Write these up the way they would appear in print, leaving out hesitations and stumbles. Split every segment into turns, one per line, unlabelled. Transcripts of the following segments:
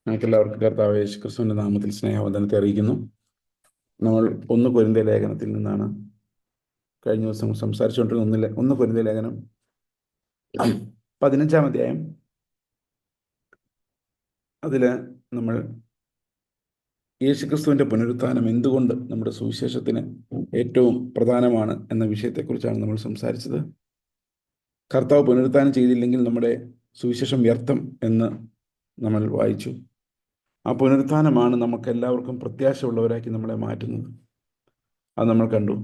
ഞങ്ങൾക്കെല്ലാവർക്കും കർത്താവ് യേശു ക്രിസ്തുവിൻ്റെ നാമത്തിൽ സ്നേഹവന്ദനത്തെ അറിയിക്കുന്നു. നമ്മൾ 1 കൊരിന്ത്യർ ലേഖനത്തിൽ നിന്നാണ് കഴിഞ്ഞ ദിവസം സംസാരിച്ചുകൊണ്ടിരുന്ന ഒന്ന് കൊരിന്ത്യർ ലേഖനം 15-ാം അധ്യായം. അതിൽ നമ്മൾ യേശുക്രിസ്തുവിൻ്റെ പുനരുത്ഥാനം എന്തുകൊണ്ട് നമ്മുടെ സുവിശേഷത്തിന് ഏറ്റവും പ്രധാനമാണ് എന്ന വിഷയത്തെക്കുറിച്ചാണ് നമ്മൾ സംസാരിച്ചത്. കർത്താവ് പുനരുത്ഥാനം ചെയ്തില്ലെങ്കിൽ നമ്മുടെ സുവിശേഷം വ്യർത്ഥം എന്ന് നമ്മൾ വായിച്ചു. ആ പുനരുത്ഥാനമാണ് നമുക്ക് എല്ലാവർക്കും പ്രത്യാശയുള്ളവരാക്കി നമ്മളെ മാറ്റുന്നത്. അത് നമ്മൾ കണ്ടു.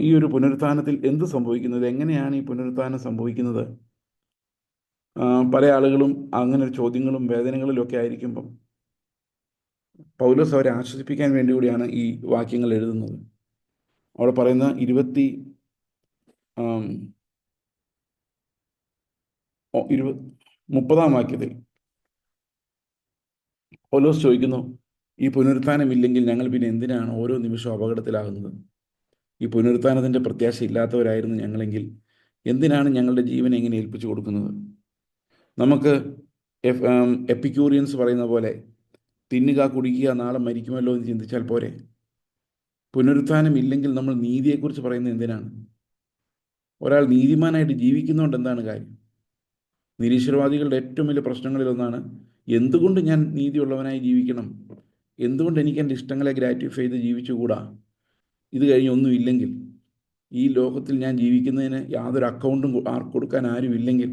ഈ ഒരു പുനരുത്ഥാനത്തിൽ എന്ത് സംഭവിക്കുന്നത്, എങ്ങനെയാണ് ഈ പുനരുത്ഥാനം സംഭവിക്കുന്നത്? പല ആളുകളും അങ്ങനെ ഒരു ചോദ്യങ്ങളും വേദനകളിലും ഒക്കെ ആയിരിക്കുമ്പം പൗലോസ് അവരെ ആശ്വസിപ്പിക്കാൻ വേണ്ടി കൂടിയാണ് ഈ വാക്യങ്ങൾ എഴുതുന്നത്. അവിടെ പറയുന്ന 30-ാം വാക്യത്തിൽ പൗലോസ് ചോദിക്കുന്നു, ഈ പുനരുത്ഥാനം ഇല്ലെങ്കിൽ ഞങ്ങൾ പിന്നെ എന്തിനാണ് ഓരോ നിമിഷവും അപകടത്തിലാകുന്നത്? ഈ പുനരുത്ഥാനത്തിൻ്റെ പ്രത്യാശ ഇല്ലാത്തവരായിരുന്നു ഞങ്ങളെങ്കിൽ എന്തിനാണ് ഞങ്ങളുടെ ജീവനെ എങ്ങനെ ഏൽപ്പിച്ചു കൊടുക്കുന്നത്? നമുക്ക് എപ്പിക്യൂറിയൻസ് പറയുന്ന പോലെ തിന്നുക കുടിക്കുക നാളെ മരിക്കുമല്ലോ എന്ന് ചിന്തിച്ചാൽ പോരെ? പുനരുത്ഥാനം ഇല്ലെങ്കിൽ നമ്മൾ നീതിയെക്കുറിച്ച് പറയുന്നത് എന്തിനാണ്? ഒരാൾ നീതിമാനായിട്ട് ജീവിക്കുന്നതുകൊണ്ട് എന്താണ് കാര്യം? നിരീശ്വരവാദികളുടെ ഏറ്റവും വലിയ പ്രശ്നങ്ങളിലൊന്നാണ്, എന്തുകൊണ്ട് ഞാൻ നീതിയുള്ളവനായി ജീവിക്കണം? എന്തുകൊണ്ട് എനിക്ക് എൻ്റെ ഇഷ്ടങ്ങളെ ഗ്രാറ്റിഫൈ ചെയ്ത് ജീവിച്ചുകൂടാ? ഇത് കഴിഞ്ഞ് ഒന്നുമില്ലെങ്കിൽ, ഈ ലോകത്തിൽ ഞാൻ ജീവിക്കുന്നതിന് യാതൊരു അക്കൗണ്ടും കൊടുക്കാൻ ആരും ഇല്ലെങ്കിൽ,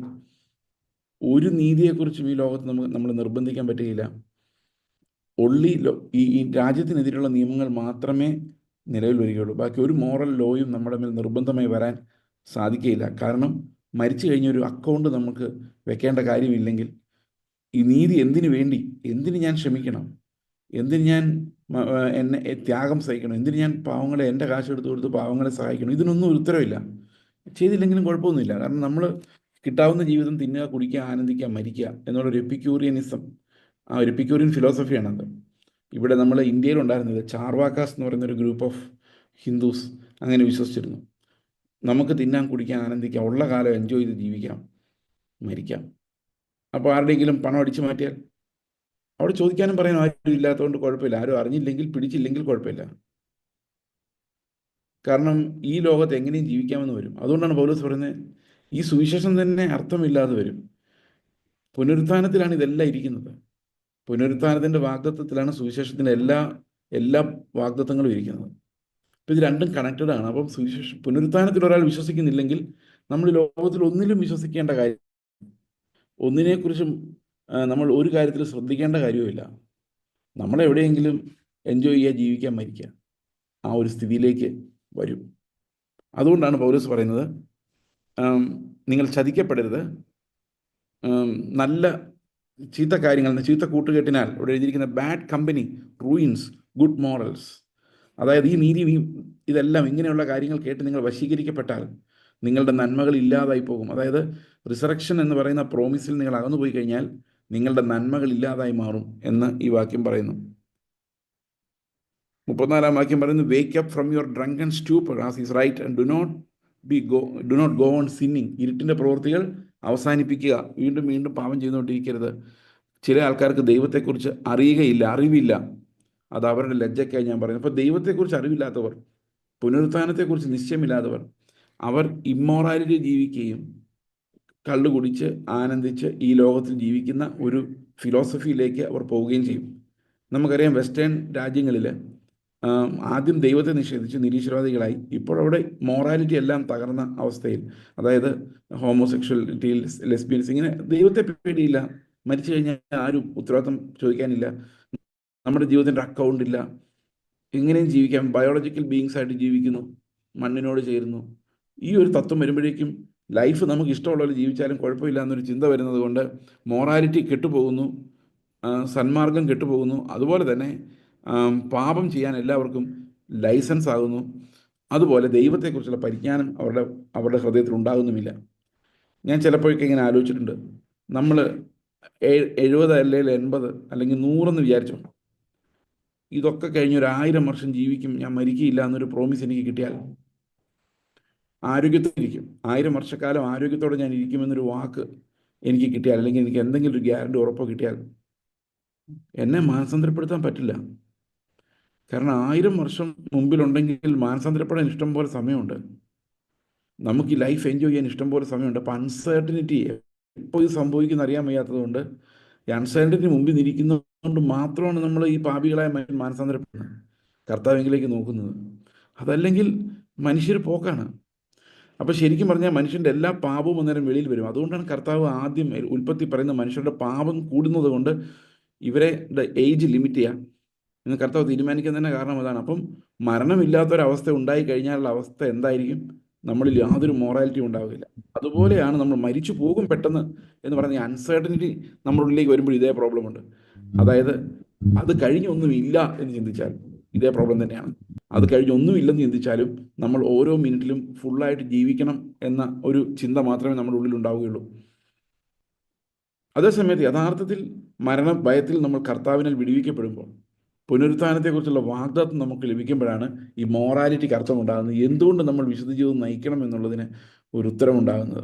ഒരു നീതിയെക്കുറിച്ചും ഈ ലോകത്ത് നമ്മൾ നിർബന്ധിക്കാൻ പറ്റുകയില്ല. ഈ രാജ്യത്തിനെതിരെയുള്ള നിയമങ്ങൾ മാത്രമേ നിലവിൽ വരികയുള്ളൂ. ബാക്കി ഒരു മോറൽ ലോയും നമ്മുടെ മേൽ നിർബന്ധമായി വരാൻ സാധിക്കുകയില്ല. കാരണം മരിച്ചു കഴിഞ്ഞ ഒരു അക്കൗണ്ട് നമുക്ക് വെക്കേണ്ട കാര്യമില്ലെങ്കിൽ, ഈ നീതി എന്തിനു വേണ്ടി, എന്തിന് ഞാൻ ക്ഷമിക്കണം, എന്തിന് ഞാൻ എന്നെ ത്യാഗം സഹിക്കണം, എന്തിന് ഞാൻ പാവങ്ങളെ എൻ്റെ കാശ് എടുത്ത് കൊടുത്ത് പാവങ്ങളെ സഹായിക്കണം, ഇതിനൊന്നും ഒരു ഉത്തരവില്ല. ചെയ്തില്ലെങ്കിലും കുഴപ്പമൊന്നുമില്ല. കാരണം നമ്മൾ കിട്ടാവുന്ന ജീവിതം തിന്നുക, കുടിക്കുക, ആനന്ദിക്കുക, മരിക്കുക എന്നുള്ളൊരു എപ്പിക്യൂറിയനിസം, ആ ഒരു എപ്പിക്യൂറിയൻ ഫിലോസഫിയാണത്. ഇവിടെ നമ്മൾ ഇന്ത്യയിലുണ്ടായിരുന്നത് ചാർവാക്കാസ് എന്ന് പറയുന്നൊരു ഗ്രൂപ്പ് ഓഫ് ഹിന്ദുസ് അങ്ങനെ വിശ്വസിച്ചിരുന്നു. നമുക്ക് തിന്നാൻ, കുടിക്കാൻ, ആനന്ദിക്കാം, ഉള്ള കാലം എൻജോയ് ചെയ്ത് ജീവിക്കാം, മരിക്കാം. അപ്പോൾ ആരുടെയെങ്കിലും പണം അടിച്ചു മാറ്റിയാൽ അവിടെ ചോദിക്കാനും പറയാനും ആരും ഇല്ലാത്തതുകൊണ്ട് കുഴപ്പമില്ല. ആരും അറിഞ്ഞില്ലെങ്കിൽ പിടിച്ചില്ലെങ്കിൽ കുഴപ്പമില്ല. കാരണം ഈ ലോകത്ത് എങ്ങനെയും ജീവിക്കാമെന്ന് വരും. അതുകൊണ്ടാണ് പൗലോസ് പറയുന്നത്, ഈ സുവിശേഷം തന്നെ അർത്ഥമില്ലാതെ വരും. പുനരുത്ഥാനത്തിലാണ് ഇതെല്ലാം ഇരിക്കുന്നത്. പുനരുത്ഥാനത്തിൻ്റെ വാഗ്ദത്തത്തിലാണ് സുവിശേഷത്തിൻ്റെ എല്ലാ വാഗ്ദത്തങ്ങളും ഇരിക്കുന്നത്. അപ്പോൾ ഇത് രണ്ടും കണക്റ്റഡ് ആണ്. അപ്പം പുനരുത്ഥാനത്തിൽ ഒരാൾ വിശ്വസിക്കുന്നില്ലെങ്കിൽ നമ്മൾ ലോകത്തിൽ ഒന്നിലും വിശ്വസിക്കേണ്ട കാര്യം, ഒന്നിനെക്കുറിച്ചും നമ്മൾ ഒരു കാര്യത്തിൽ ശ്രദ്ധിക്കേണ്ട കാര്യവുമില്ല. നമ്മളെവിടെയെങ്കിലും എൻജോയ് ചെയ്യുക, ജീവിക്കാൻ, മരിക്കുക, ആ ഒരു സ്ഥിതിയിലേക്ക് വരും. അതുകൊണ്ടാണ് പൗലോസ് പറയുന്നത്, നിങ്ങൾ ചതിക്കപ്പെടരുത്. നല്ല ചീത്ത കാര്യങ്ങൾ, ചീത്ത കൂട്ടുകെട്ടിനാൽ, ഇവിടെ എഴുതിയിരിക്കുന്ന bad company ruins good morals. അതായത് ഈ നീതി, ഇതെല്ലാം ഇങ്ങനെയുള്ള കാര്യങ്ങൾ കേട്ട് നിങ്ങൾ വശീകരിക്കപ്പെട്ടാൽ നിങ്ങളുടെ നന്മകൾ ഇല്ലാതായി പോകും. അതായത് റിസറക്ഷൻ എന്ന് പറയുന്ന പ്രോമിസിൽ നിങ്ങൾ അകന്നു പോയി കഴിഞ്ഞാൽ നിങ്ങളുടെ നന്മകൾ ഇല്ലാതായി മാറും എന്ന് ഈ വാക്യം പറയുന്നു. 34-ാം വാക്യം പറയുന്നു, wake up from your drunken stupor as is right and do not go on sinning. ഇരുട്ടിൻ്റെ പ്രവൃത്തികൾ അവസാനിപ്പിക്കുക. വീണ്ടും വീണ്ടും പാപം ചെയ്തുകൊണ്ടിരിക്കരുത്. ചില ആൾക്കാർക്ക് ദൈവത്തെക്കുറിച്ച് അറിവില്ല. അത് അവരുടെ ലജ്ജയ്ക്കായി ഞാൻ പറയുന്നു. അപ്പോൾ ദൈവത്തെക്കുറിച്ച് അറിവില്ലാത്തവർ, പുനരുത്ഥാനത്തെക്കുറിച്ച് നിശ്ചയമില്ലാത്തവർ, അവർ ഇമ്മോറാലിറ്റി ജീവിക്കുകയും കള്ളു കുടിച്ച് ആനന്ദിച്ച് ഈ ലോകത്തിൽ ജീവിക്കുന്ന ഒരു ഫിലോസഫിയിലേക്ക് അവർ പോവുകയും ചെയ്യും. നമുക്കറിയാം, വെസ്റ്റേൺ രാജ്യങ്ങളിൽ ആദ്യം ദൈവത്തെ നിഷേധിച്ച് നിരീശ്വരവാദികളായി. ഇപ്പോഴവിടെ മോറാലിറ്റി എല്ലാം തകർന്ന അവസ്ഥയിൽ, അതായത് ഹോമോസെക്ഷുവാലിറ്റി, ലെസ്ബിയൻസ്, ഇങ്ങനെ ദൈവത്തെ പേടിയില്ല. മരിച്ചു കഴിഞ്ഞാൽ ആരും ഉത്തരവാദിത്തം ചോദിക്കാനില്ല. നമ്മുടെ ജീവിതത്തിൻ്റെ അക്കൗണ്ടില്ല. എങ്ങനെയും ജീവിക്കാം, ബയോളജിക്കൽ ബീയിങ്സ് ആയിട്ട് ജീവിക്കുന്നു, മണ്ണിനോട് ചേരുന്നു. ഈ ഒരു തത്വം വരുമ്പോഴേക്കും ലൈഫ് നമുക്ക് ഇഷ്ടമുള്ള ജീവിച്ചാലും കുഴപ്പമില്ല എന്നൊരു ചിന്ത വരുന്നത് കൊണ്ട് മോറാലിറ്റി കെട്ടുപോകുന്നു, സന്മാർഗം കെട്ടുപോകുന്നു. അതുപോലെ തന്നെ പാപം ചെയ്യാൻ എല്ലാവർക്കും ലൈസൻസ് ആകുന്നു. അതുപോലെ ദൈവത്തെക്കുറിച്ചുള്ള പരിജ്ഞാനം അവരുടെ ഹൃദയത്തിൽ ഉണ്ടാകുന്നുമില്ല. ഞാൻ ചിലപ്പോഴൊക്കെ ഇങ്ങനെ ആലോചിച്ചിട്ടുണ്ട്, നമ്മൾ 70 അല്ലെങ്കിൽ 80 അല്ലെങ്കിൽ 100 എന്ന് വിചാരിച്ചോ, ഇതൊക്കെ കഴിഞ്ഞ് 1000 വർഷം ജീവിക്കും, ഞാൻ മരിക്കുകയില്ല എന്നൊരു പ്രോമിസ് എനിക്ക് കിട്ടിയാൽ, ആരോഗ്യത്തിലിരിക്കും, 1000 വർഷക്കാലം ആരോഗ്യത്തോടെ ഞാൻ ഇരിക്കുമെന്നൊരു വാക്ക് എനിക്ക് കിട്ടിയാൽ, അല്ലെങ്കിൽ എനിക്ക് എന്തെങ്കിലും ഒരു ഗ്യാരണ്ടി ഉറപ്പോ കിട്ടിയാൽ എന്നെ മാനസാന്തരപ്പെടുത്താൻ പറ്റില്ല. കാരണം 1000 വർഷം മുമ്പിലുണ്ടെങ്കിൽ മാനസാന്തരപ്പെടാൻ ഇഷ്ടം പോലെ സമയമുണ്ട്. നമുക്ക് ഈ ലൈഫ് എൻജോയ് ചെയ്യാൻ ഇഷ്ടം പോലെ സമയമുണ്ട്. അപ്പം അൺസർട്ടനിറ്റി എപ്പോൾ ഇത് സംഭവിക്കുന്ന അറിയാൻ വയ്യാത്തത് കൊണ്ട്, ഈ അൺസർട്ടനിറ്റി മുമ്പിൽ നിൽക്കുന്നതുകൊണ്ട് മാത്രമാണ് നമ്മൾ ഈ പാപികളായ മനുഷ്യൻ മാനസാന്തരപ്പെടുന്നത്, കർത്താവിലേക്ക് നോക്കുന്നത്. അതല്ലെങ്കിൽ മനുഷ്യർ പോക്കാണ്. അപ്പോൾ ശരിക്കും പറഞ്ഞാൽ മനുഷ്യൻ്റെ എല്ലാ പാപവും അന്നേരം വെളിയിൽ വരും. അതുകൊണ്ടാണ് കർത്താവ് ആദ്യം ഉൽപ്പത്തി പറയുന്ന മനുഷ്യരുടെ പാപം കൂടുന്നത് കൊണ്ട് ഇവരെ ഏജ് ലിമിറ്റ് ചെയ്യുക എന്ന് കർത്താവ് തീരുമാനിക്കാൻ തന്നെ കാരണം അതാണ്. അപ്പം മരണമില്ലാത്തൊരവസ്ഥ ഉണ്ടായി കഴിഞ്ഞാലുള്ള അവസ്ഥ എന്തായിരിക്കും? നമ്മളിൽ യാതൊരു മൊറാലിറ്റി ഉണ്ടാവില്ല. അതുപോലെയാണ് നമ്മൾ മരിച്ചു പോകും പെട്ടെന്ന് എന്ന് പറഞ്ഞ അൺസർട്ടനിറ്റി നമ്മുടെ ഉള്ളിലേക്ക് വരുമ്പോൾ ഇതേ പ്രോബ്ലം ഉണ്ട്. അതായത് അത് കഴിഞ്ഞൊന്നുമില്ല എന്ന് ചിന്തിച്ചാൽ ഇതേ പ്രോബ്ലം തന്നെയാണ്. അത് കഴിഞ്ഞൊന്നുമില്ലെന്ന് ചിന്തിച്ചാലും നമ്മൾ ഓരോ മിനിറ്റിലും ഫുള്ളായിട്ട് ജീവിക്കണം എന്ന ഒരു ചിന്ത മാത്രമേ നമ്മുടെ ഉള്ളിൽ ഉണ്ടാവുകയുള്ളൂ. അതേസമയത്ത് യഥാർത്ഥത്തിൽ മരണ ഭയത്തിൽ നമ്മൾ കർത്താവിനാൽ വിടുവിക്കപ്പെടുമ്പോൾ, പുനരുത്ഥാനത്തെക്കുറിച്ചുള്ള വാഗ്ദാത്തം നമുക്ക് ലഭിക്കുമ്പോഴാണ് ഈ മൊറാലിറ്റിക്ക് അർത്ഥമുണ്ടാകുന്നത്. എന്തുകൊണ്ട് നമ്മൾ വിശുദ്ധ ജീവിതം നയിക്കണം എന്നുള്ളതിന് ഒരു ഉത്തരവുണ്ടാകുന്നത്,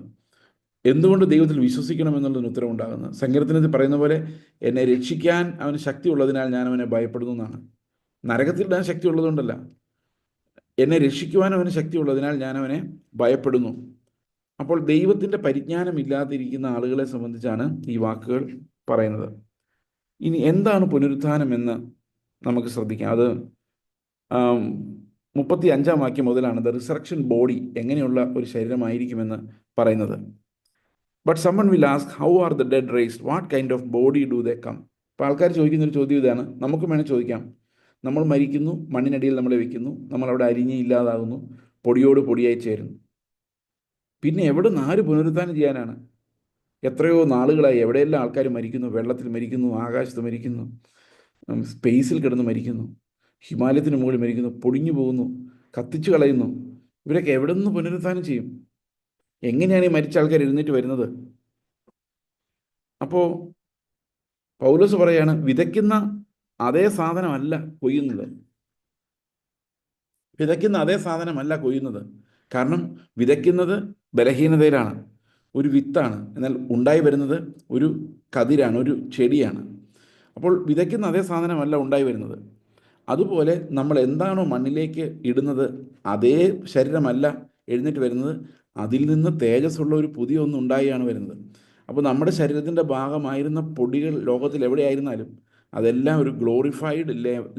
എന്തുകൊണ്ട് ദൈവത്തിൽ വിശ്വസിക്കണം എന്നുള്ളതിന് ഉത്തരവുണ്ടാകുന്നത്. സങ്കീർത്തനത്തിൽ പറയുന്ന പോലെ, എന്നെ രക്ഷിക്കാൻ അവന് ശക്തി ഉള്ളതിനാൽ ഞാൻ അവനെ ഭയപ്പെടുന്നു എന്നാണ്. നരകത്തിലിടാൻ ശക്തി ഉള്ളതുകൊണ്ടല്ല, എന്നെ രക്ഷിക്കുവാൻ അവന് ശക്തി ഉള്ളതിനാൽ ഞാൻ അവനെ ഭയപ്പെടുന്നു. അപ്പോൾ ദൈവത്തിൻ്റെ പരിജ്ഞാനം ഇല്ലാതിരിക്കുന്ന ആളുകളെ സംബന്ധിച്ചാണ് ഈ വാക്കുകൾ പറയുന്നത്. ഇനി എന്താണ് പുനരുത്ഥാനം എന്ന് നമുക്ക് ശ്രദ്ധിക്കാം. അത് 35-ാം വാക്യം മുതലാണ് ദ റിസറക്ഷൻ ബോഡി, എങ്ങനെയുള്ള ഒരു ശരീരമായിരിക്കുമെന്ന് പറയുന്നത്. But someone will ask, how are the dead raised, what kind of body do they come. അപ്പോൾ ആൾക്കാർ ചോദിക്കുന്നൊരു ചോദ്യം ഇതാണ്. നമുക്ക് വേണേൽ ചോദിക്കാം, നമ്മൾ മരിക്കുന്നു, മണ്ണിനടിയിൽ നമ്മളെ വെക്കുന്നു, നമ്മളവിടെ അരിഞ്ഞ് ഇല്ലാതാകുന്നു, പൊടിയോട് പൊടിയായി ചേരുന്നു. പിന്നെ എവിടെ നിന്ന് ആര് പുനരുത്ഥാനം ചെയ്യാനാണ്? എത്രയോ നാളുകളായി എവിടെയെല്ലാം ആൾക്കാർ മരിക്കുന്നു. വെള്ളത്തിൽ മരിക്കുന്നു, ആകാശത്ത് മരിക്കുന്നു, സ്പേസിൽ കിടന്ന് മരിക്കുന്നു, ഹിമാലയത്തിന് മുകളിൽ മരിക്കുന്നു, പൊടിഞ്ഞു പോകുന്നു, കത്തിച്ചു കളയുന്നു. ഇവരൊക്കെ എവിടെ നിന്ന് പുനരുത്ഥാനം ചെയ്യും? എങ്ങനെയാണ് ഈ മരിച്ച ആൾക്കാർ എഴുന്നേറ്റ് വരുന്നത്? അപ്പോൾ പൗലോസ് പറയാണ്, വിതയ്ക്കുന്ന അതേ സാധനമല്ല കൊയ്യുന്നത്. വിതയ്ക്കുന്ന അതേ സാധനമല്ല കൊയ്യുന്നത്. കാരണം വിതയ്ക്കുന്നത് ബലഹീനതയിലാണ്, ഒരു വിത്താണ്. എന്നാൽ ഉണ്ടായി വരുന്നത് ഒരു കതിരാണ്, ഒരു ചെടിയാണ്. അപ്പോൾ വിതയ്ക്കുന്ന അതേ സാധനമല്ല ഉണ്ടായി വരുന്നത്. അതുപോലെ നമ്മൾ എന്താണോ മണ്ണിലേക്ക് ഇടുന്നത്, അതേ ശരീരമല്ല എഴുന്നേറ്റ് വരുന്നത്. അതിൽ നിന്ന് തേജസ്സുള്ള ഒരു പുതിയ ഒന്ന് ഉണ്ടായാണ് വരുന്നത്. അപ്പോൾ നമ്മുടെ ശരീരത്തിൻ്റെ ഭാഗമായിരുന്ന പൊടികൾ ലോകത്തിൽ എവിടെയായിരുന്നാലും അതെല്ലാം ഒരു ഗ്ലോറിഫൈഡ്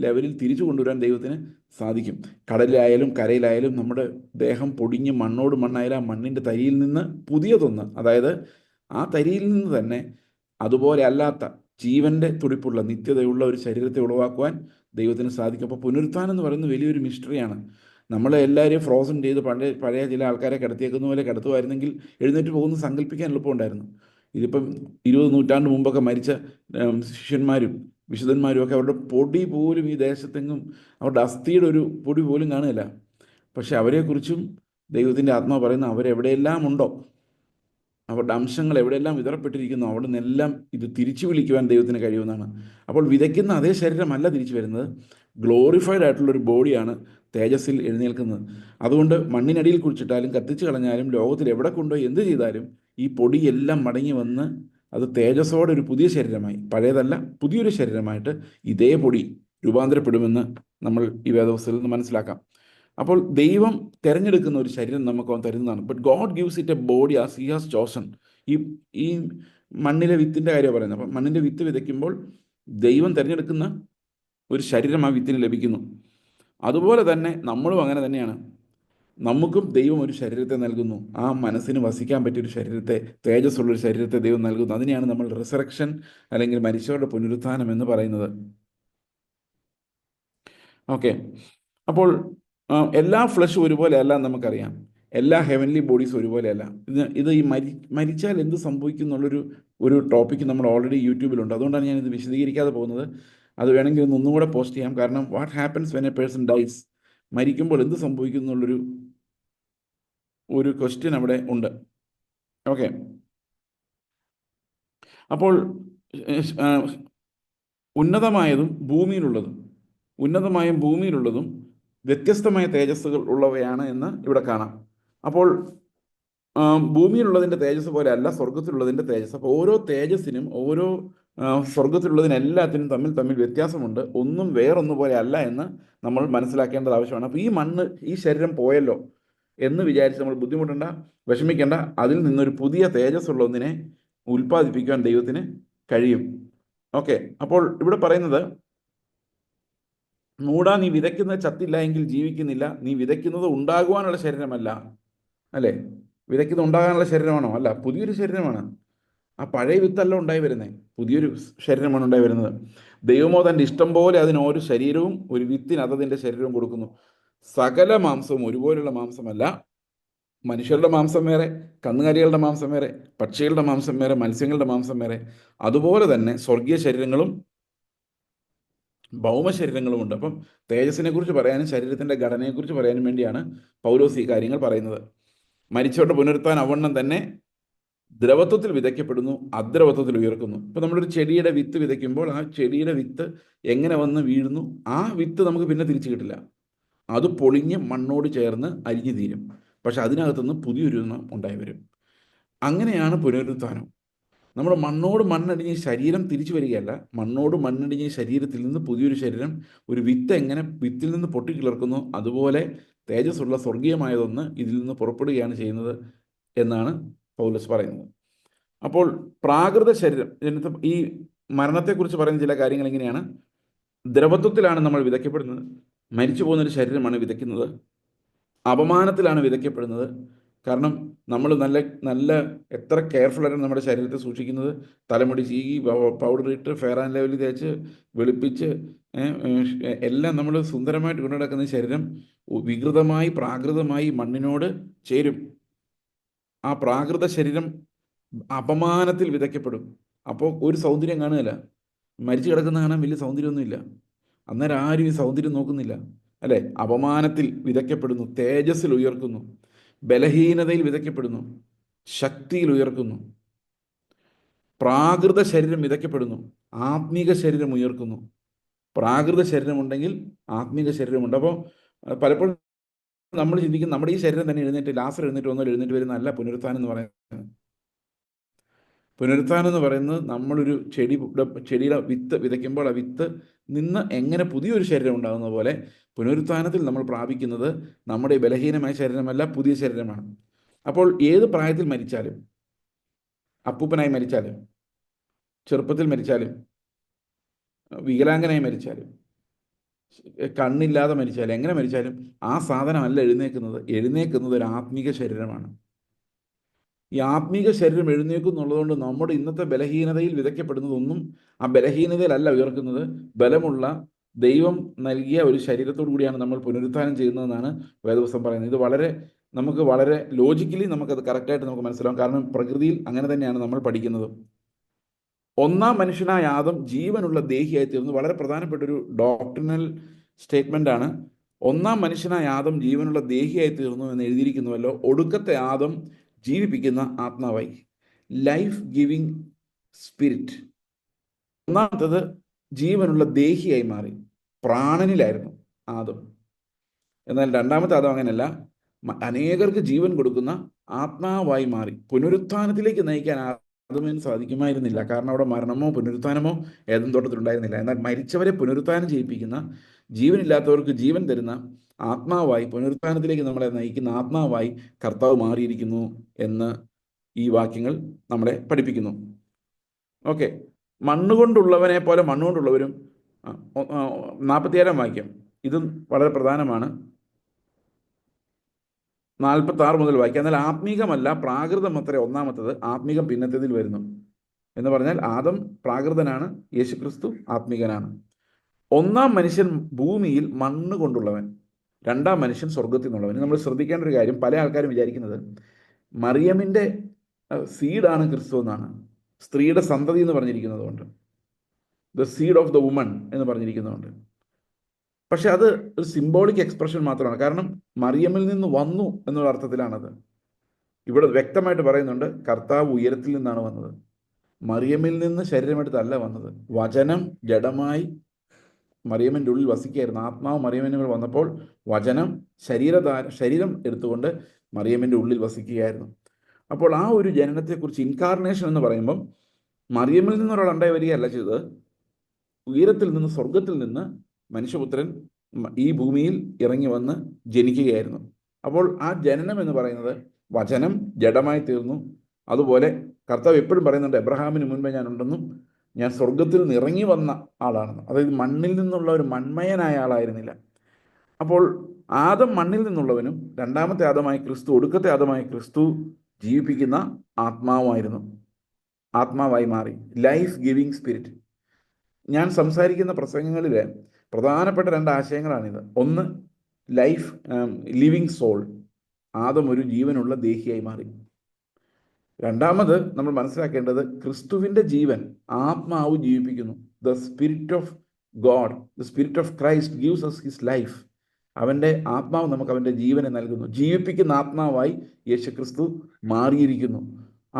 ലെവലിൽ തിരിച്ചു കൊണ്ടുവരാൻ ദൈവത്തിന് സാധിക്കും. കടലിലായാലും കരയിലായാലും നമ്മുടെ ദേഹം പൊടിഞ്ഞ് മണ്ണോട് മണ്ണായാലും ആ മണ്ണിൻ്റെ തരിയിൽ നിന്ന് പുതിയതൊന്ന്, അതായത് ആ തരിയിൽ നിന്ന് തന്നെ അതുപോലെ അല്ലാത്ത ജീവൻ്റെ തുടിപ്പുള്ള നിത്യതയുള്ള ഒരു ശരീരത്തെ ഉളവാക്കുവാൻ ദൈവത്തിന് സാധിക്കും. അപ്പോൾ പുനരുത്ഥാനം എന്ന് പറയുന്നത് വലിയൊരു മിസ്റ്ററിയാണ്. നമ്മളെ എല്ലാവരെയും ഫ്രോസൺ ചെയ്ത് പഴയ ചില ആൾക്കാരെ കിടത്തിയേക്കുന്ന പോലെ കിടത്തുമായിരുന്നെങ്കിൽ എഴുന്നേറ്റ് പോകുന്ന സങ്കല്പിക്കാൻ എളുപ്പമുണ്ടായിരുന്നു. ഇതിപ്പം 20 നൂറ്റാണ്ട് മുമ്പൊക്കെ മരിച്ച ശിഷ്യന്മാരും വിശുദ്ധന്മാരും ഒക്കെ അവരുടെ പൊടി പോലും ഈ ദേശത്തെങ്ങും, അവരുടെ അസ്ഥിയുടെ ഒരു പൊടി പോലും കാണുകയില്ല. പക്ഷെ അവരെക്കുറിച്ചും ദൈവത്തിൻ്റെ ആത്മാവ് പറയുന്ന, അവരെവിടെയെല്ലാം ഉണ്ടോ, അവരുടെ അംശങ്ങൾ എവിടെയെല്ലാം വിതറപ്പെട്ടിരിക്കുന്നു, അവിടെ നിന്നെല്ലാം ഇത് തിരിച്ചു വിളിക്കുവാൻ ദൈവത്തിന് കഴിയുമെന്നാണ്. അപ്പോൾ വിതയ്ക്കുന്ന അതേ ശരീരമല്ല തിരിച്ചു വരുന്നത്, ഗ്ലോറിഫൈഡ് ആയിട്ടുള്ളൊരു ബോഡിയാണ് തേജസ്സിൽ എഴുന്നേൽക്കുന്നത്. അതുകൊണ്ട് മണ്ണിനടിയിൽ കുഴിച്ചിട്ടാലും കത്തിച്ചു കളഞ്ഞാലും ലോകത്തിൽ എവിടെ കൊണ്ടുപോയി എന്ത് ചെയ്താലും ഈ പൊടിയെല്ലാം മടങ്ങി വന്ന് അത് തേജസ്സോടെ ഒരു പുതിയ ശരീരമായി, പഴയതല്ല പുതിയൊരു ശരീരമായിട്ട് ഇതേ പൊടി രൂപാന്തരപ്പെടുമെന്ന് നമ്മൾ ഈ വേദപുസ്തകത്തിൽ നിന്ന് മനസ്സിലാക്കാം. അപ്പോൾ ദൈവം തിരഞ്ഞെടുക്കുന്ന ഒരു ശരീരം നമുക്ക് അവൻ തരുന്നതാണ്. But God gives it A body as he has chosen. ഈ മണ്ണിലെ വിത്തിൻ്റെ കാര്യമാണ് പറയുന്നത്. അപ്പം മണ്ണിൻ്റെ വിത്ത് വിതയ്ക്കുമ്പോൾ ദൈവം തിരഞ്ഞെടുക്കുന്ന ഒരു ശരീരം ആ വിത്തിന് ലഭിക്കുന്നു. അതുപോലെ തന്നെ നമ്മളും അങ്ങനെ തന്നെയാണ്. നമുക്കും ദൈവം ഒരു ശരീരത്തെ നൽകുന്നു. ആ മനസ്സിന് വസിക്കാൻ പറ്റിയൊരു ശരീരത്തെ, തേജസ്സുള്ളൊരു ശരീരത്തെ ദൈവം നൽകുന്നു. അതിനെയാണ് നമ്മൾ റിസറക്ഷൻ അല്ലെങ്കിൽ മരിച്ചവരുടെ പുനരുത്ഥാനം എന്ന് പറയുന്നത്. ഓക്കെ, അപ്പോൾ എല്ലാ ഫ്ലഷും ഒരുപോലെ അല്ല നമുക്കറിയാം. എല്ലാ ഹെവൻലി ബോഡീസും ഒരുപോലെയല്ല. ഇത് ഈ മരിച്ചാൽ എന്ത് സംഭവിക്കും എന്നുള്ളൊരു ടോപ്പിക്ക് നമ്മൾ ഓൾറെഡി യൂട്യൂബിലുണ്ട്. അതുകൊണ്ടാണ് ഞാനിത് വിശദീകരിക്കാതെ പോകുന്നത്. അത് വേണമെങ്കിൽ ഒന്നും കൂടെ പോസ്റ്റ് ചെയ്യാം. കാരണം what happens when A person dyes, മരിക്കുമ്പോൾ എന്ത് സംഭവിക്കും എന്നുള്ളൊരു ക്വസ്റ്റ്യൻ അവിടെ ഉണ്ട്. ഓക്കെ, അപ്പോൾ ഉന്നതമായതും ഭൂമിയിലുള്ളതും വ്യത്യസ്തമായ തേജസ്സുകൾ ഉള്ളവയാണ് എന്ന് ഇവിടെ കാണാം. അപ്പോൾ ഭൂമിയിലുള്ളതിൻ്റെ തേജസ് പോലെ അല്ല സ്വർഗത്തിലുള്ളതിൻ്റെ തേജസ്. അപ്പോൾ ഓരോ തേജസ്സിനും ഓരോ സ്വർഗത്തിലുള്ളതിനെല്ലാത്തിനും തമ്മിൽ തമ്മിൽ വ്യത്യാസമുണ്ട്. ഒന്നും വേറൊന്നു പോലെ അല്ല എന്ന് നമ്മൾ മനസ്സിലാക്കേണ്ടത് ആവശ്യമാണ്. അപ്പോൾ ഈ മണ്ണ്, ഈ ശരീരം പോയല്ലോ എന്ന് വിചാരിച്ച് നമ്മൾ ബുദ്ധിമുട്ടേണ്ട, വിഷമിക്കേണ്ട. അതിൽ നിന്നൊരു പുതിയ തേജസ്സുള്ള ഒന്നിനെ ഉൽപ്പാദിപ്പിക്കുവാൻ ദൈവത്തിന് കഴിയും. ഓക്കെ, അപ്പോൾ ഇവിടെ പറയുന്നത്, മൂടാ, നീ വിതയ്ക്കുന്നത് ചത്തില്ല എങ്കിൽ ജീവിക്കുന്നില്ല. നീ വിതയ്ക്കുന്നത് ഉണ്ടാകുവാനുള്ള ശരീരമല്ല. അല്ലേ? വിതയ്ക്കുന്നത് ഉണ്ടാകാനുള്ള ശരീരമാണോ? അല്ല, പുതിയൊരു ശരീരമാണ്. ആ പഴയ വിത്തല്ല ഉണ്ടായി വരുന്നത്, പുതിയൊരു ശരീരമാണ് ഉണ്ടായി വരുന്നത്. ദൈവമോ തൻ്റെ ഇഷ്ടം പോലെ അതിന് ഓരോ ശരീരവും ഒരു വിത്തിന് അതതിൻ്റെ ശരീരവും കൊടുക്കുന്നു. സകല മാംസവും ഒരുപോലുള്ള മാംസമല്ല. മനുഷ്യരുടെ മാംസം വേറെ, കന്നുകാലികളുടെ മാംസം വേറെ, പക്ഷികളുടെ മാംസം വേറെ, മത്സ്യങ്ങളുടെ മാംസം വേറെ. അതുപോലെ തന്നെ സ്വർഗീയ ശരീരങ്ങളും ഭൗമശരീരങ്ങളുമുണ്ട്. അപ്പം തേജസ്സിനെ കുറിച്ച് പറയാനും ശരീരത്തിൻ്റെ ഘടനയെക്കുറിച്ച് പറയാനും വേണ്ടിയാണ് പൗലോസ് ഈ കാര്യങ്ങൾ പറയുന്നത്. മരിച്ചവരുടെ പുനരുത്ഥാൻ അവണ്ണം തന്നെ ദ്രവത്വത്തിൽ വിതയ്ക്കപ്പെടുന്നു, അദ്രവത്വത്തിൽ ഉയർക്കുന്നു. ഇപ്പം നമ്മളൊരു ചെടിയുടെ വിത്ത് വിതയ്ക്കുമ്പോൾ ആ ചെടിയുടെ വിത്ത് എങ്ങനെ വന്ന് വീഴുന്നു, ആ വിത്ത് നമുക്ക് പിന്നെ തിരിച്ചു കിട്ടില്ല. അത് പൊളിഞ്ഞ് മണ്ണോട് ചേർന്ന് അരിഞ്ഞു തീരും. പക്ഷെ അതിനകത്തുനിന്ന് പുതിയൊരു ഉണ്ടായി വരും. അങ്ങനെയാണ് പുനരുത്ഥാനം. നമ്മുടെ മണ്ണോട് മണ്ണടിഞ്ഞ് ശരീരം തിരിച്ചു വരികയല്ല, മണ്ണോട് മണ്ണടിഞ്ഞ് ശരീരത്തിൽ നിന്ന് പുതിയൊരു ശരീരം, ഒരു വിത്ത് എങ്ങനെ വിത്തിൽ നിന്ന് പൊട്ടിക്കിളർക്കുന്നു അതുപോലെ തേജസ്സുള്ള സ്വർഗീയമായതൊന്ന് ഇതിൽ നിന്ന് പുറപ്പെടുകയാണ് ചെയ്യുന്നത് എന്നാണ് പൗലോസ് പറയുന്നത്. അപ്പോൾ പ്രാകൃത ശരീരം, ഈ മരണത്തെക്കുറിച്ച് പറയുന്ന ചില കാര്യങ്ങൾ എങ്ങനെയാണ്? ദ്രവത്വത്തിലാണ് നമ്മൾ വിതയ്ക്കപ്പെടുന്നത്. മരിച്ചു പോകുന്നൊരു ശരീരമാണ് വിതയ്ക്കുന്നത്. അപമാനത്തിലാണ് വിതയ്ക്കപ്പെടുന്നത്. കാരണം നമ്മൾ നല്ല നല്ല എത്ര കെയർഫുള്ളായിട്ട് നമ്മുടെ ശരീരത്തെ സൂക്ഷിക്കുന്നത്. തലമുടി ചീകി പൗഡർ ഇട്ട് ഫെയർ ആൻഡ് ലവ്ലി തേച്ച് വെളുപ്പിച്ച് എല്ലാം നമ്മൾ സുന്ദരമായിട്ട് കൊണ്ടു നടക്കുന്ന ശരീരം വികൃതമായി പ്രാകൃതമായി മണ്ണിനോട് ചേരും. ആ പ്രാകൃത ശരീരം അപമാനത്തിൽ വിതയ്ക്കപ്പെടും. അപ്പോൾ ഒരു സൗന്ദര്യം കാണുകയില്ല. മരിച്ചു കിടക്കുന്ന കാണാൻ വലിയ സൗന്ദര്യമൊന്നുമില്ല. അന്നേരം ആരും ഈ സൗന്ദര്യം നോക്കുന്നില്ല, അല്ലേ? അപമാനത്തിൽ വിതയ്ക്കപ്പെടുന്നു, തേജസ്സിൽ ഉയർക്കുന്നു. ബലഹീനതയിൽ വിതയ്ക്കപ്പെടുന്നു, ശക്തിയിൽ ഉയർക്കുന്നു. പ്രാകൃത ശരീരം വിതയ്ക്കപ്പെടുന്നു, ആത്മീക ശരീരം ഉയർക്കുന്നു. പ്രാകൃത ശരീരമുണ്ടെങ്കിൽ ആത്മീക ശരീരമുണ്ട്. അപ്പോൾ പലപ്പോഴും നമ്മൾ ചിന്തിക്കും, നമ്മുടെ ഈ ശരീരം തന്നെ എഴുന്നേറ്റ് ലാസർ എഴുന്നേറ്റ് വന്നാൽ എഴുന്നേറ്റ് വരുന്നതല്ല പുനരുത്ഥാനം എന്ന് പറയുന്നത്. പുനരുത്ഥാനം എന്ന് പറയുന്നത് നമ്മളൊരു ചെടിയുടെ വിത്ത് വിതയ്ക്കുമ്പോൾ ആ വിത്ത് നിന്ന് എങ്ങനെ പുതിയൊരു ശരീരം ഉണ്ടാകുന്ന പോലെ പുനരുത്ഥാനത്തിൽ നമ്മൾ പ്രാപിക്കുന്നത് നമ്മുടെ ബലഹീനമായ ശരീരമല്ല, പുതിയ ശരീരമാണ്. അപ്പോൾ ഏത് പ്രായത്തിൽ മരിച്ചാലും, അപ്പൂപ്പനായി മരിച്ചാലും, ചെറുപ്പത്തിൽ മരിച്ചാലും, വികലാംഗനായി മരിച്ചാലും, കണ്ണില്ലാതെ മരിച്ചാലും, എങ്ങനെ മരിച്ചാലും ആ സാധനമല്ല എഴുന്നേക്കുന്നത് ഒരു ആത്മീക ശരീരമാണ്. ഈ ആത്മീക ശരീരം എഴുന്നേക്കുന്നുള്ളതുകൊണ്ട് നമ്മുടെ ഇന്നത്തെ ബലഹീനതയിൽ വിതയ്ക്കപ്പെടുന്നതൊന്നും ആ ബലഹീനതയിലല്ല ഉയർക്കുന്നത്. ബലമുള്ള ദൈവം നൽകിയ ഒരു ശരീരത്തോടു കൂടിയാണ് നമ്മൾ പുനരുത്ഥാനം ചെയ്യുന്നതെന്നാണ് വേദപുസ്തകം പറയുന്നത്. ഇത് നമുക്ക് വളരെ ലോജിക്കലി നമുക്കത് കറക്റ്റായിട്ട് നമുക്ക് മനസ്സിലാവും. കാരണം പ്രകൃതിയിൽ അങ്ങനെ തന്നെയാണ് നമ്മൾ പഠിക്കുന്നത്. ഒന്നാം മനുഷ്യനായ ആദം ജീവനുള്ള ദേഹിയായി തീർന്നു. വളരെ പ്രധാനപ്പെട്ട ഒരു ഡോക്ടറിനൽ സ്റ്റേറ്റ്മെന്റ് ആണ്. ഒന്നാം മനുഷ്യനായ ആദം ജീവനുള്ള ദേഹിയായി തീർന്നു എന്ന് എഴുതിയിരിക്കുന്നുവല്ലോ. ഒടുക്കത്തെ ആദം ജീവിപ്പിക്കുന്ന ആത്മാവായി, ലൈഫ് ഗിവിങ് സ്പിരിറ്റ്. ഒന്നാമത്തത് ജീവനുള്ള ദേഹിയായി മാറി, പ്രാണനിലായിരുന്നു ആദം. എന്നാൽ രണ്ടാമത്തെ ആദം അങ്ങനെയല്ല, അനേകർക്ക് ജീവൻ കൊടുക്കുന്ന ആത്മാവായി മാറി. പുനരുത്ഥാനത്തിലേക്ക് നയിക്കാൻ ആദമിന് സാധിക്കുമായിരുന്നില്ല. കാരണം അവിടെ മരണമോ പുനരുത്ഥാനമോ ഏതും തോട്ടത്തിലുണ്ടായിരുന്നില്ല. എന്നാൽ മരിച്ചവരെ പുനരുത്ഥാനം ചെയ്യിപ്പിക്കുന്ന, ജീവനില്ലാത്തവർക്ക് ജീവൻ തരുന്ന ആത്മാവായി, പുനരുത്ഥാനത്തിലേക്ക് നമ്മളെ നയിക്കുന്ന ആത്മാവായി കർത്താവ് മാറിയിരിക്കുന്നു എന്ന് ഈ വാക്യങ്ങൾ നമ്മളെ പഠിപ്പിക്കുന്നു. ഓക്കെ, മണ്ണുകൊണ്ടുള്ളവനെ പോലെ മണ്ണുകൊണ്ടുള്ളവരും. 47 വാക്യം, ഇതും വളരെ പ്രധാനമാണ്. 46 മുതൽ വായിക്കാം. എന്നാൽ ആത്മീകമല്ല, പ്രാകൃതം അത്രേ ഒന്നാമത്തത്, ആത്മീകം പിന്നത്തേതിൽ വരുന്നു. എന്ന് പറഞ്ഞാൽ ആദം പ്രാകൃതനാണ്, യേശുക്രിസ്തു ആത്മീകനാണ്. ഒന്നാം മനുഷ്യൻ ഭൂമിയിൽ മണ്ണ് കൊണ്ടുള്ളവൻ, രണ്ടാം മനുഷ്യൻ സ്വർഗത്തിൽ നിന്നുള്ളവൻ. നമ്മൾ ശ്രദ്ധിക്കേണ്ട ഒരു കാര്യം, പല ആൾക്കാരും വിചാരിക്കുന്നത് മറിയമിൻ്റെ സീഡാണ് ക്രിസ്തു എന്നാണ്. സ്ത്രീയുടെ സന്തതി എന്ന് പറഞ്ഞിരിക്കുന്നതുകൊണ്ട്, the seed of the woman എന്ന് പറഞ്ഞിരിക്കുന്നതുകൊണ്ട്. പക്ഷെ അത് ഒരു സിംബോളിക് എക്സ്പ്രഷൻ മാത്രമാണ്. കാരണം മറിയമിൽ നിന്ന് വന്നു എന്നുള്ള അർത്ഥത്തിലാണത്. ഇവിടെ വ്യക്തമായിട്ട് പറയുന്നുണ്ട്, കർത്താവ് ഉയരത്തിൽ നിന്നാണ് വന്നത്. മറിയമിൽ നിന്ന് ശരീരമെടുത്തല്ല വന്നത്. വചനം ജഡമായി മറിയമിൻ്റെ ഉള്ളിൽ വസിക്കുകയായിരുന്നു. ആത്മാവ് മറിയമിന് വന്നപ്പോൾ വചനം ശരീരം എടുത്തുകൊണ്ട് മറിയമിൻ്റെ ഉള്ളിൽ വസിക്കുകയായിരുന്നു. അപ്പോൾ ആ ഒരു ജനനത്തെക്കുറിച്ച് ഇൻകാർണേഷൻ എന്ന് പറയുമ്പം മറിയമ്മിൽ നിന്നൊരാൾ ഉണ്ടായി വരികയല്ല ചെയ്തത്, ഉയരത്തിൽ നിന്ന്, സ്വർഗത്തിൽ നിന്ന് മനുഷ്യപുത്രൻ ഈ ഭൂമിയിൽ ഇറങ്ങി വന്ന് ജനിക്കുകയായിരുന്നു. അപ്പോൾ ആ ജനനം എന്ന് പറയുന്നത് വചനം ജഡമായി തീർന്നു. അതുപോലെ കർത്താവ് എപ്പോഴും പറയുന്നുണ്ട്, എബ്രഹാമിന് മുൻപേ ഞാൻ ഉണ്ടെന്നും ഞാൻ സ്വർഗത്തിൽ നിന്ന് ഇറങ്ങി വന്ന ആളാണെന്നും. അതായത് മണ്ണിൽ നിന്നുള്ള ഒരു മൺമയനായ ആളായിരുന്നില്ല. അപ്പോൾ ആദം മണ്ണിൽ നിന്നുള്ളവനും രണ്ടാമത്തെ ആദമായ ക്രിസ്തു, ഒടുക്കത്തെ ആദമായ ക്രിസ്തു ജീവിപ്പിക്കുന്ന ആത്മാവായി മാറി. Life giving spirit. ഞാൻ സംസാരിക്കുന്ന പ്രസംഗങ്ങളിൽ പ്രധാനപ്പെട്ട 2 ആശയങ്ങളാണിത്. ഒന്ന്, ലൈഫ് ലിവിങ് സോൾ. ആദം ഒരു ജീവനുള്ള ദേഹിയായി മാറി. രണ്ടാമത് നമ്മൾ മനസ്സിലാക്കേണ്ടത്, ക്രിസ്തുവിൻ്റെ ജീവൻ ആത്മാവ് ജീവിപ്പിക്കുന്നു. The spirit of God, the spirit of Christ gives us his life. അവൻ്റെ ആത്മാവ് നമുക്ക് അവൻ്റെ ജീവനെ നൽകുന്നു. ജീവിപ്പിക്കുന്ന ആത്മാവായി യേശുക്രിസ്തു മാറിയിരിക്കുന്നു.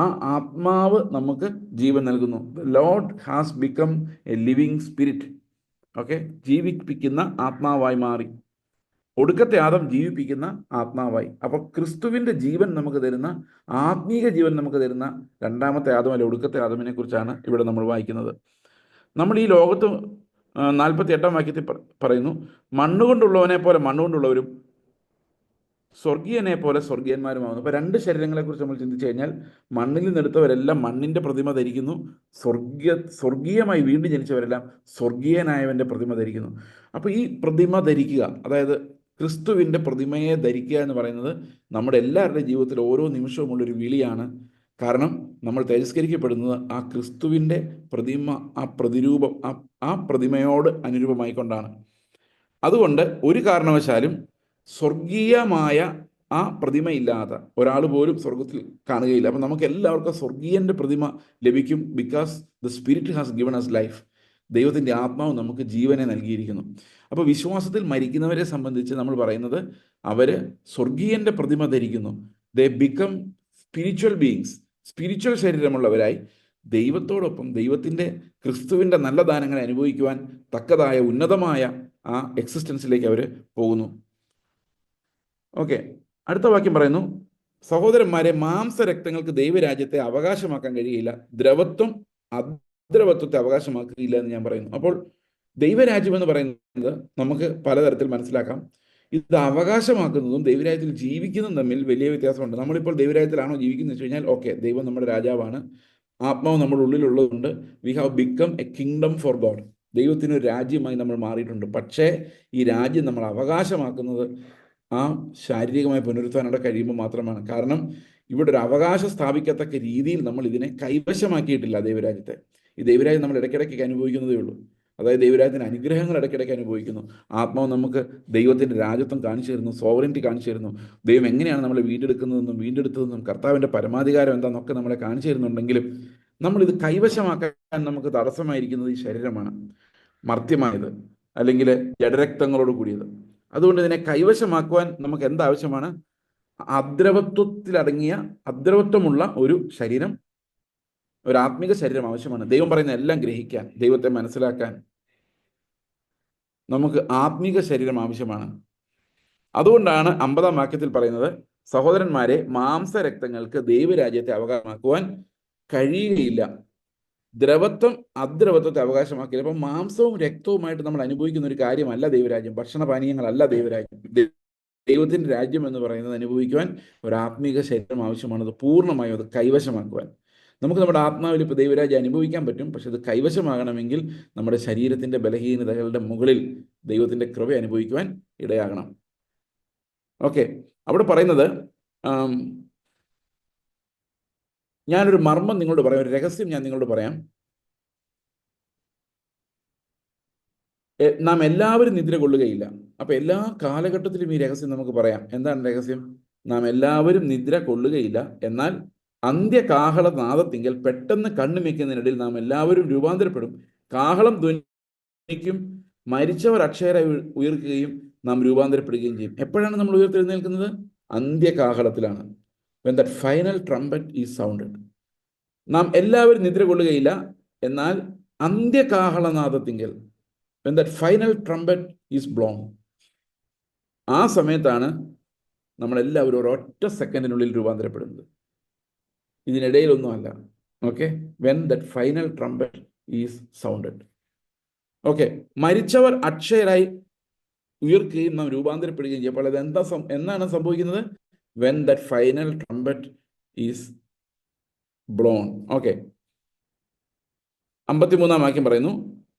ആ ആത്മാവ് നമുക്ക് ജീവൻ നൽകുന്നു. The Lord has become a living spirit. Okay, ജീവിപ്പിക്കുന്ന ആത്മാവായി മാറി. ഒടുക്കത്തെ ആദം ജീവിപ്പിക്കുന്ന ആത്മാവായി. അപ്പോൾ ക്രിസ്തുവിൻ്റെ ജീവൻ നമുക്ക് തരുന്ന, ആത്മീക ജീവൻ നമുക്ക് തരുന്ന രണ്ടാമത്തെ ആദം അല്ലെ ഒടുക്കത്തെ ആദമിനെ കുറിച്ചാണ് ഇവിടെ നമ്മൾ വായിക്കുന്നത്. നമ്മൾ ഈ ലോകത്ത് 48-ാം വാക്യത്തിൽ പറയുന്നു, മണ്ണുകൊണ്ടുള്ളവനെ പോലെ മണ്ണുകൊണ്ടുള്ളവരും സ്വർഗീയനെ പോലെ സ്വർഗീയന്മാരുമാകുന്നു. അപ്പോൾ 2 ശരീരങ്ങളെക്കുറിച്ച് നമ്മൾ ചിന്തിച്ചു കഴിഞ്ഞാൽ, മണ്ണിൽ നിന്നെടുത്തവരെല്ലാം മണ്ണിൻ്റെ പ്രതിമ ധരിക്കുന്നു, സ്വർഗീയമായി വീണ്ടും ജനിച്ചവരെല്ലാം സ്വർഗീയനായവൻ്റെ പ്രതിമ ധരിക്കുന്നു. അപ്പോൾ ഈ പ്രതിമ ധരിക്കുക, അതായത് ക്രിസ്തുവിൻ്റെ പ്രതിമയെ ധരിക്കുക എന്ന് പറയുന്നത് നമ്മുടെ എല്ലാവരുടെയും ജീവിതത്തിൽ ഓരോ നിമിഷവുമുള്ളൊരു വിളിയാണ്. കാരണം നമ്മൾ തേജസ്കരിക്കപ്പെടുന്നത് ആ ക്രിസ്തുവിൻ്റെ പ്രതിമ, ആ പ്രതിരൂപം, ആ പ്രതിമയോട് അനുരൂപമായിക്കൊണ്ടാണ്. അതുകൊണ്ട് ഒരു കാരണവശാലും സ്വർഗീയമായ ആ പ്രതിമയില്ലാത്ത ഒരാൾ പോലും സ്വർഗത്തിൽ കാണുകയില്ല. അപ്പം നമുക്ക് എല്ലാവർക്കും സ്വർഗീയൻ്റെ പ്രതിമ ലഭിക്കും. Because the spirit has given us life. ദൈവത്തിൻ്റെ ആത്മാവ് നമുക്ക് ജീവനെ നൽകിയിരിക്കുന്നു. അപ്പോൾ വിശ്വാസത്തിൽ മരിക്കുന്നവരെ സംബന്ധിച്ച് നമ്മൾ പറയുന്നത്, അവർ സ്വർഗീയൻ്റെ പ്രതിമ ധരിക്കുന്നു. They become spiritual beings. Spiritual ശരീരമുള്ളവരായി ദൈവത്തോടൊപ്പം ദൈവത്തിൻ്റെ, ക്രിസ്തുവിൻ്റെ നല്ല ദാനങ്ങളെ അനുഭവിക്കുവാൻ തക്കതായ ഉന്നതമായ ആ എക്സിസ്റ്റൻസിലേക്ക് അവർ പോകുന്നു. ഓക്കെ, അടുത്ത വാക്യം പറയുന്നു, സഹോദരന്മാരെ, മാംസരക്തങ്ങൾക്ക് ദൈവരാജ്യത്തെ അവകാശമാക്കാൻ കഴിയില്ല, ദ്രവത്വം അദ്രവത്വത്തെ അവകാശമാക്കുകയില്ല എന്ന് ഞാൻ പറയുന്നു. അപ്പോൾ ദൈവരാജ്യം എന്ന് പറയുന്നത് നമുക്ക് പലതരത്തിൽ മനസ്സിലാക്കാം. ഇത് അവകാശമാക്കുന്നതും ദൈവരാജ്യത്തിൽ ജീവിക്കുന്നതും തമ്മിൽ വലിയ വ്യത്യാസമുണ്ട്. നമ്മളിപ്പോൾ ദൈവരാജ്യത്തിലാണോ ജീവിക്കുന്നത് വെച്ച് കഴിഞ്ഞാൽ, ഓക്കെ, ദൈവം നമ്മുടെ രാജാവാണ്, ആത്മാവ് നമ്മുടെ ഉള്ളിലുള്ളതുകൊണ്ട് we have become a kingdom for God. ദൈവത്തിനൊരു രാജ്യമായി നമ്മൾ മാറിയിട്ടുണ്ട്. പക്ഷേ ഈ രാജ്യം നമ്മൾ അവകാശമാക്കുന്നത് ആ ശാരീരികമായ പുനരുത്ഥാനോടെ കഴിയുമ്പോൾ മാത്രമാണ്. കാരണം ഇവിടെ ഒരു അവകാശം സ്ഥാപിക്കത്തക്ക രീതിയിൽ നമ്മൾ ഇതിനെ കൈവശമാക്കിയിട്ടില്ല ദൈവരാജ്യത്തെ. ഈ ദൈവരാജ്യം നമ്മൾ ഇടയ്ക്കിടയ്ക്ക് അനുഭവിക്കുന്നതേ ഉള്ളൂ. അതായത് ദൈവരാജ്യത്തിൻ്റെ അനുഗ്രഹങ്ങൾ ഇടയ്ക്കിടയ്ക്ക് അനുഭവിക്കുന്നു. ആത്മാവ് നമുക്ക് ദൈവത്തിൻ്റെ രാജ്യത്വം കാണിച്ചു തരുന്നു, സോവറിറ്റി കാണിച്ചു തരുന്നു. ദൈവം എങ്ങനെയാണ് നമ്മളെ വീണ്ടെടുക്കുന്നതെന്നും വീണ്ടെടുത്തതെന്നും കർത്താവിൻ്റെ പരമാധികാരം എന്താണെന്നൊക്കെ നമ്മളെ കാണിച്ചു തരുന്നുണ്ടെങ്കിലും നമ്മളിത് കൈവശമാക്കാൻ നമുക്ക് തടസ്സമായിരിക്കുന്നത് ഈ ശരീരമാണ്, മർത്യമായത്, അല്ലെങ്കിൽ ജഡരക്തങ്ങളോട് കൂടിയത്. അതുകൊണ്ട് ഇതിനെ കൈവശമാക്കുവാൻ നമുക്ക് എന്താവശ്യമാണ്? അദ്രവത്വമുള്ള ഒരു ശരീരം, ഒരു ആത്മിക ശരീരം ആവശ്യമാണ്. ദൈവം പറയുന്ന എല്ലാം ഗ്രഹിക്കാൻ, ദൈവത്തെ മനസ്സിലാക്കാൻ നമുക്ക് ആത്മിക ശരീരം ആവശ്യമാണ്. അതുകൊണ്ടാണ് 50-ാം വാക്യത്തിൽ പറയുന്നത്, സഹോദരന്മാരെ, മാംസരക്തങ്ങൾക്ക് ദൈവരാജ്യത്തെ അവകാശമാക്കുവാൻ കഴിയുകയില്ല, ദ്രവത്വം അദ്രവത്വത്തെ അവകാശമാക്കിയില്ല. അപ്പം മാംസവും രക്തവുമായിട്ട് നമ്മൾ അനുഭവിക്കുന്ന ഒരു കാര്യമല്ല ദൈവരാജ്യം, ഭക്ഷണപാനീയങ്ങളല്ല ദൈവരാജ്യം. ദൈവത്തിൻ്റെ രാജ്യം എന്ന് പറയുന്നത് അനുഭവിക്കുവാൻ ഒരു ആത്മീക ശരീരം ആവശ്യമാണ്. അത് പൂർണ്ണമായും അത് കൈവശമാക്കുവാൻ നമുക്ക് നമ്മുടെ ആത്മാവിൽ ഇപ്പോൾ ദൈവരാജ്യം അനുഭവിക്കാൻ പറ്റും. പക്ഷെ അത് കൈവശമാകണമെങ്കിൽ നമ്മുടെ ശരീരത്തിൻ്റെ ബലഹീനതകളുടെ മുകളിൽ ദൈവത്തിൻ്റെ കൃപ അനുഭവിക്കുവാൻ ഇടയാകണം. ഓക്കെ, അവിടെ പറയുന്നത്, ഞാനൊരു മർമ്മം നിങ്ങളോട് പറയാം, ഒരു രഹസ്യം ഞാൻ നിങ്ങളോട് പറയാം. നാം എല്ലാവരും നിദ്ര കൊള്ളുകയില്ല. അപ്പം എല്ലാ കാലഘട്ടത്തിലും ഈ രഹസ്യം നമുക്ക് പറയാം. എന്താണ് രഹസ്യം? നാം എല്ലാവരും നിദ്ര കൊള്ളുകയില്ല, എന്നാൽ അന്ത്യകാഹള നാദത്തിങ്കൽ പെട്ടെന്ന് കണ്ണുമിക്കുന്നതിനിടയിൽ നാം എല്ലാവരും രൂപാന്തരപ്പെടും. കാഹളം ധ്വനിക്കും, മരിച്ചവർ അക്ഷയരായി ഉയർക്കുകയും നാം രൂപാന്തരപ്പെടുകയും ചെയ്യും. എപ്പോഴാണ് നമ്മൾ ഉയർത്തെഴുന്നേൽക്കുന്നത്? അന്ത്യകാഹളത്തിലാണ്. when that final trumpet is sounded. നാം എല്ലാവരും നിദ്ര കൊള്ളുകയില്ല, എന്നാൽ അന്ത്യകാഹളനാദത്തിങ്കൽ when that final trumpet is blown, ആ സമയത്താണ് നമ്മളെല്ലാവരും ഒരൊറ്റ സെക്കൻഡിനുള്ളിൽ രൂപാന്തരപ്പെടുന്നത്. ഇതിനിടയിലൊന്നുമല്ല. Okay, when that final trumpet is sounded. Okay, മരിച്ചവർ അക്ഷയരായി ഉയർക്കുകയും നാം രൂപാന്തരപ്പെടുകയും ചെയ്യും. അപ്പോൾ അത് എന്നാണ് സംഭവിക്കുന്നത്? When that final trumpet is blown. Okay, 53-ാം വാക്യം പറയുന്നു,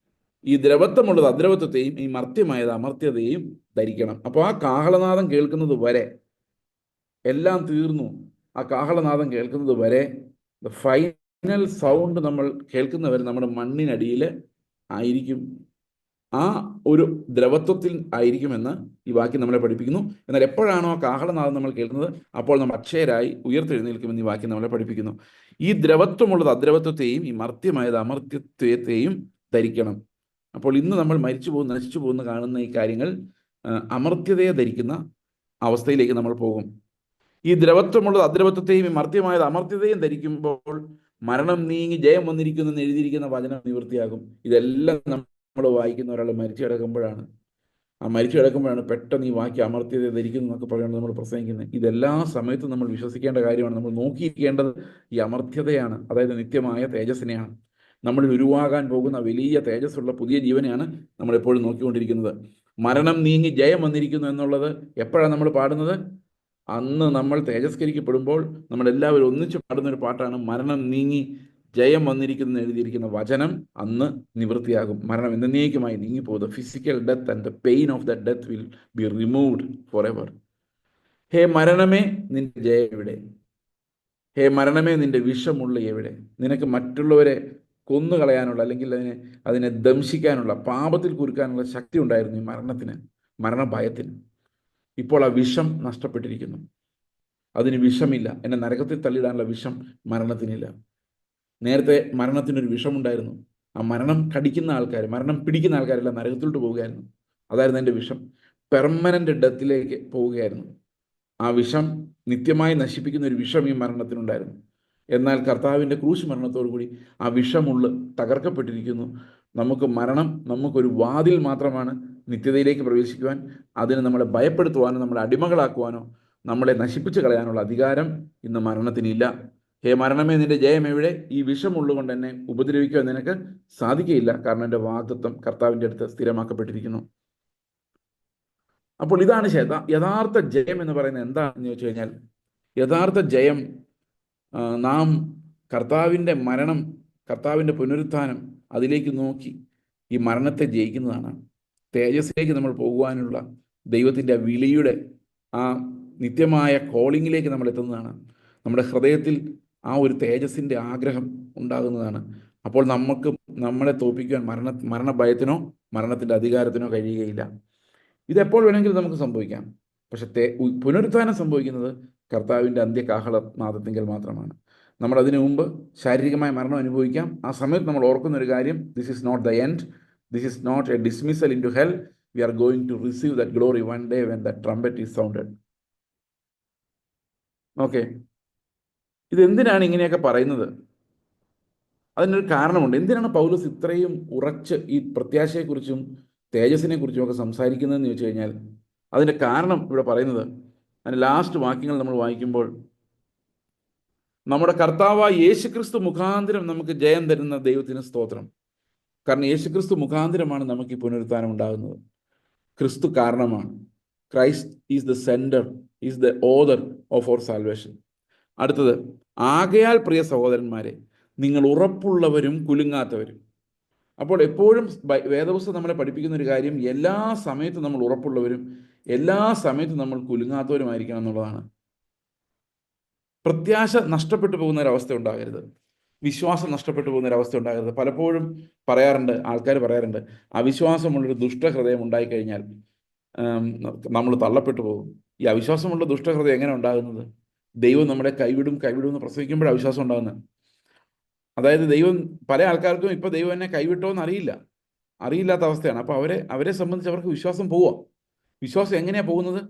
ഈ ദ്രവത്വമുള്ളത് അദ്രവത്വത്തെയും ഈ മർത്യമായത് അമർത്യതയെയും ധരിക്കണം. അപ്പോൾ ആ കാഹളനാദം കേൾക്കുന്നത് വരെ എല്ലാം തീർന്നു. ആ കാഹളനാദം കേൾക്കുന്നത് വരെ, ദ ഫൈനൽ സൗണ്ട് നമ്മൾ കേൾക്കുന്നവരെ നമ്മുടെ മണ്ണിനടിയിൽ ആയിരിക്കും, ആ ഒരു ദ്രവത്വത്തിൽ ആയിരിക്കുമെന്ന് ഈ വാക്യം നമ്മളെ പഠിപ്പിക്കുന്നു. എന്നാൽ എപ്പോഴാണോ ആ കാഹളനാദം നമ്മൾ കേൾക്കുന്നത്, അപ്പോൾ നമ്മൾ അക്ഷയരായി ഉയർത്തെഴുന്നേൽക്കുമെന്ന് ഈ വാക്യം നമ്മളെ പഠിപ്പിക്കുന്നു. ഈ ദ്രവത്വമുള്ളത് അദ്രവത്വത്തെയും ഈ മർത്യമായത് അമർത്യത്വത്തെയും ധരിക്കണം. അപ്പോൾ ഇന്ന് നമ്മൾ മരിച്ചു പോകുന്ന, നശിച്ചു പോകുന്ന കാണുന്ന ഈ കാര്യങ്ങൾ അമർത്യതയെ ധരിക്കുന്ന അവസ്ഥയിലേക്ക് നമ്മൾ പോകും. ഈ ദ്രവത്വമുള്ളത് അദ്രവത്വത്തെയും ഈ മർത്യമായത് അമർത്യതയും ധരിക്കുമ്പോൾ മരണം നീങ്ങി ജയം വന്നിരിക്കുന്നു എന്ന് എഴുതിയിരിക്കുന്ന വചനം നിവൃത്തിയാകും. ഇതെല്ലാം നമ്മൾ വായിക്കുന്ന ഒരാൾ മരിച്ചു കിടക്കുമ്പോഴാണ്. ആ മരിച്ചു കിടക്കുമ്പോഴാണ് പെട്ടെന്ന് ഈ വാക്യം അമർത്യത ധരിക്കുന്നു എന്നൊക്കെ പറയുന്നത് നമ്മൾ പ്രസംഗിക്കുന്നത്. ഇതെല്ലാ സമയത്തും നമ്മൾ വിശ്വസിക്കേണ്ട കാര്യമാണ്. നമ്മൾ നോക്കിയിരിക്കേണ്ടത് ഈ അമർത്യതയാണ്, അതായത് നിത്യമായ തേജസ്സിനെയാണ്. നമ്മളിൽ ഉരുവാകാൻ പോകുന്ന വലിയ തേജസ്സുള്ള പുതിയ ജീവനെയാണ് നമ്മൾ എപ്പോഴും നോക്കിക്കൊണ്ടിരിക്കുന്നത്. മരണം നീങ്ങി ജയം വന്നിരിക്കുന്നു എന്നുള്ളത് എപ്പോഴാണ് നമ്മൾ പാടുന്നത്? അന്ന് നമ്മൾ തേജസ്കരിക്കപ്പെടുമ്പോൾ നമ്മളെല്ലാവരും ഒന്നിച്ച് പാടുന്നൊരു പാട്ടാണ് മരണം നീങ്ങി ജയം വന്നിരിക്കുന്നു എഴുതിയിരിക്കുന്ന വചനം അന്ന് നിവൃത്തിയാകും. മരണം എന്നേക്കുമായി നീങ്ങിപ്പോകും. Physical death and the pain of the death will be removed for ever. ഹേ മരണമേ, നിന്റെ ജയം എവിടെ? ഹേ മരണമേ, നിന്റെ വിഷമുള്ള എവിടെ? നിനക്ക് മറ്റുള്ളവരെ കൊന്നുകളയാനുള്ള, അല്ലെങ്കിൽ അതിനെ ദംശിക്കാനുള്ള, പാപത്തിൽ കുരുക്കാനുള്ള ശക്തി ഉണ്ടായിരുന്നു ഈ മരണത്തിന്, മരണഭയത്തിന്. ഇപ്പോൾ ആ വിഷം നഷ്ടപ്പെട്ടിരിക്കുന്നു. അതിന് വിഷമില്ല. എന്നെ നരകത്തിൽ തള്ളിയിടാനുള്ള വിഷം മരണത്തിനില്ല. നേരത്തെ മരണത്തിനൊരു വിഷമുണ്ടായിരുന്നു. ആ മരണം കടിക്കുന്ന ആൾക്കാർ, മരണം പിടിക്കുന്ന ആൾക്കാരെല്ലാം നരകത്തിലോട്ട് പോവുകയായിരുന്നു. അതായിരുന്നു എൻ്റെ വിഷം. പെർമനൻ്റ് ഡെത്തിലേക്ക് പോവുകയായിരുന്നു. ആ വിഷം നിത്യമായി നശിപ്പിക്കുന്ന ഒരു വിഷം ഈ മരണത്തിനുണ്ടായിരുന്നു. എന്നാൽ കർത്താവിൻ്റെ ക്രൂശ് മരണത്തോടു കൂടി ആ വിഷമുള്ള തകർക്കപ്പെട്ടിരിക്കുന്നു. മരണം നമുക്കൊരു വാതിൽ മാത്രമാണ് നിത്യതയിലേക്ക് പ്രവേശിക്കുവാൻ. അതിന് നമ്മളെ ഭയപ്പെടുത്തുവാനോ നമ്മളെ അടിമകളാക്കുവാനോ നമ്മളെ നശിപ്പിച്ച് കളയാനുള്ള അധികാരം ഇന്ന് മരണത്തിനില്ല. ഹേ മരണമേ, നിന്റെ ജയം എവിടെ? ഈ വിഷമുള്ളുകൊണ്ട് എന്നെ ഉപദ്രവിക്കുവാൻ നിനക്ക് സാധിക്കുകയില്ല, കാരണം എൻ്റെ വാഗ്ദത്തം കർത്താവിൻ്റെ അടുത്ത് സ്ഥിരമാക്കപ്പെട്ടിരിക്കുന്നു. അപ്പോൾ ഇതാണ് യഥാർത്ഥ ജയം എന്ന് പറയുന്നത്. എന്താണെന്ന് ചോദിച്ചു കഴിഞ്ഞാൽ, യഥാർത്ഥ ജയം നാം കർത്താവിൻ്റെ മരണം, കർത്താവിൻ്റെ പുനരുത്ഥാനം, അതിലേക്ക് നോക്കി ഈ മരണത്തെ ജയിക്കുന്നതാണ്. തേജസ്സിലേക്ക് നമ്മൾ പോകുവാനുള്ള ദൈവത്തിൻ്റെ വിളിയുടെ ആ നിത്യമായ കോളിങ്ങിലേക്ക് നമ്മൾ എത്തുന്നതാണ്. നമ്മുടെ ഹൃദയത്തിൽ ആ ഒരു തേജസ്സിൻ്റെ ആഗ്രഹം ഉണ്ടാകുന്നതാണ്. അപ്പോൾ നമ്മളെ തോൽപ്പിക്കുവാൻ മരണഭയത്തിനോ മരണത്തിൻ്റെ അധികാരത്തിനോ കഴിയുകയില്ല. ഇതെപ്പോൾ വേണമെങ്കിലും നമുക്ക് സംഭവിക്കാം. പക്ഷെ പുനരുത്ഥാനം സംഭവിക്കുന്നത് കർത്താവിൻ്റെ അന്ത്യകാഹളനാദത്തിങ്കൽ മാത്രമാണ്. നമ്മൾ അതിനു മുമ്പ് ശാരീരികമായ മരണം അനുഭവിക്കാം. ആ സമയത്ത് നമ്മൾ ഓർക്കുന്ന ഒരു കാര്യം, this is not the end, this is not a dismissal into hell. We are going to receive that glory one day when the trumpet is sounded. Okay, ഇതെന്തിനാണ് ഇങ്ങനെയൊക്കെ പറയുന്നത്? അതിനൊരു കാരണമുണ്ട്. എന്തിനാണ് പൗലോസ് ഇത്രയും ഉറച്ച് ഈ പ്രത്യാശയെക്കുറിച്ചും തേജസ്സിനെ കുറിച്ചും ഒക്കെ സംസാരിക്കുന്നതെന്ന് ചോദിച്ചു കഴിഞ്ഞാൽ, അതിൻ്റെ കാരണം ഇവിടെ പറയുന്നത്, അതിൻ്റെ ലാസ്റ്റ് വാക്യങ്ങൾ നമ്മൾ വായിക്കുമ്പോൾ, നമ്മുടെ കർത്താവായ യേശുക്രിസ്തു മുഖാന്തരം നമുക്ക് ജയം തരുന്ന ദൈവത്തിന് സ്തോത്രം. കാരണം യേശുക്രിസ്തു മുഖാന്തരമാണ് നമുക്ക് ഈ പുനരുത്ഥാനം ഉണ്ടാകുന്നത്. ക്രിസ്തു കാരണമാണ്. Christ is the centre, is the author of our salvation. അടുത്തത്, ആകയാൽ പ്രിയ സഹോദരന്മാരെ, നിങ്ങൾ ഉറപ്പുള്ളവരും കുലുങ്ങാത്തവരും. അപ്പോൾ എപ്പോഴും വേദപുസ്തകം നമ്മളെ പഠിപ്പിക്കുന്ന ഒരു കാര്യം, എല്ലാ സമയത്തും നമ്മൾ ഉറപ്പുള്ളവരും എല്ലാ സമയത്തും നമ്മൾ കുലുങ്ങാത്തവരുമായിരിക്കണം എന്നുള്ളതാണ്. പ്രത്യാശ നഷ്ടപ്പെട്ടു പോകുന്ന ഒരവസ്ഥ ഉണ്ടാകരുത്. വിശ്വാസം നഷ്ടപ്പെട്ടു പോകുന്ന ഒരവസ്ഥ ഉണ്ടാകരുത്. പലപ്പോഴും ആൾക്കാർ പറയാറുണ്ട്, അവിശ്വാസമുള്ളൊരു ദുഷ്ടഹൃദയം ഉണ്ടായിക്കഴിഞ്ഞാൽ നമ്മൾ തള്ളപ്പെട്ടു പോകും. ഈ അവിശ്വാസമുള്ള ദുഷ്ടഹൃദയം എങ്ങനെ ഉണ്ടാകുന്നത്? ദൈവം നമ്മളെ കൈവിടും എന്ന് പ്രസവിക്കുമ്പോഴാണ് അവിശ്വാസം ഉണ്ടാകുന്നത്. അതായത് പല ആൾക്കാർക്കും ഇപ്പം ദൈവം എന്നെ കൈവിട്ടോ എന്ന് അറിയില്ലാത്ത അവസ്ഥയാണ്. അപ്പോൾ അവരെ സംബന്ധിച്ച് അവർക്ക് വിശ്വാസം പോവാം. വിശ്വാസം എങ്ങനെയാണ് പോകുന്നത്?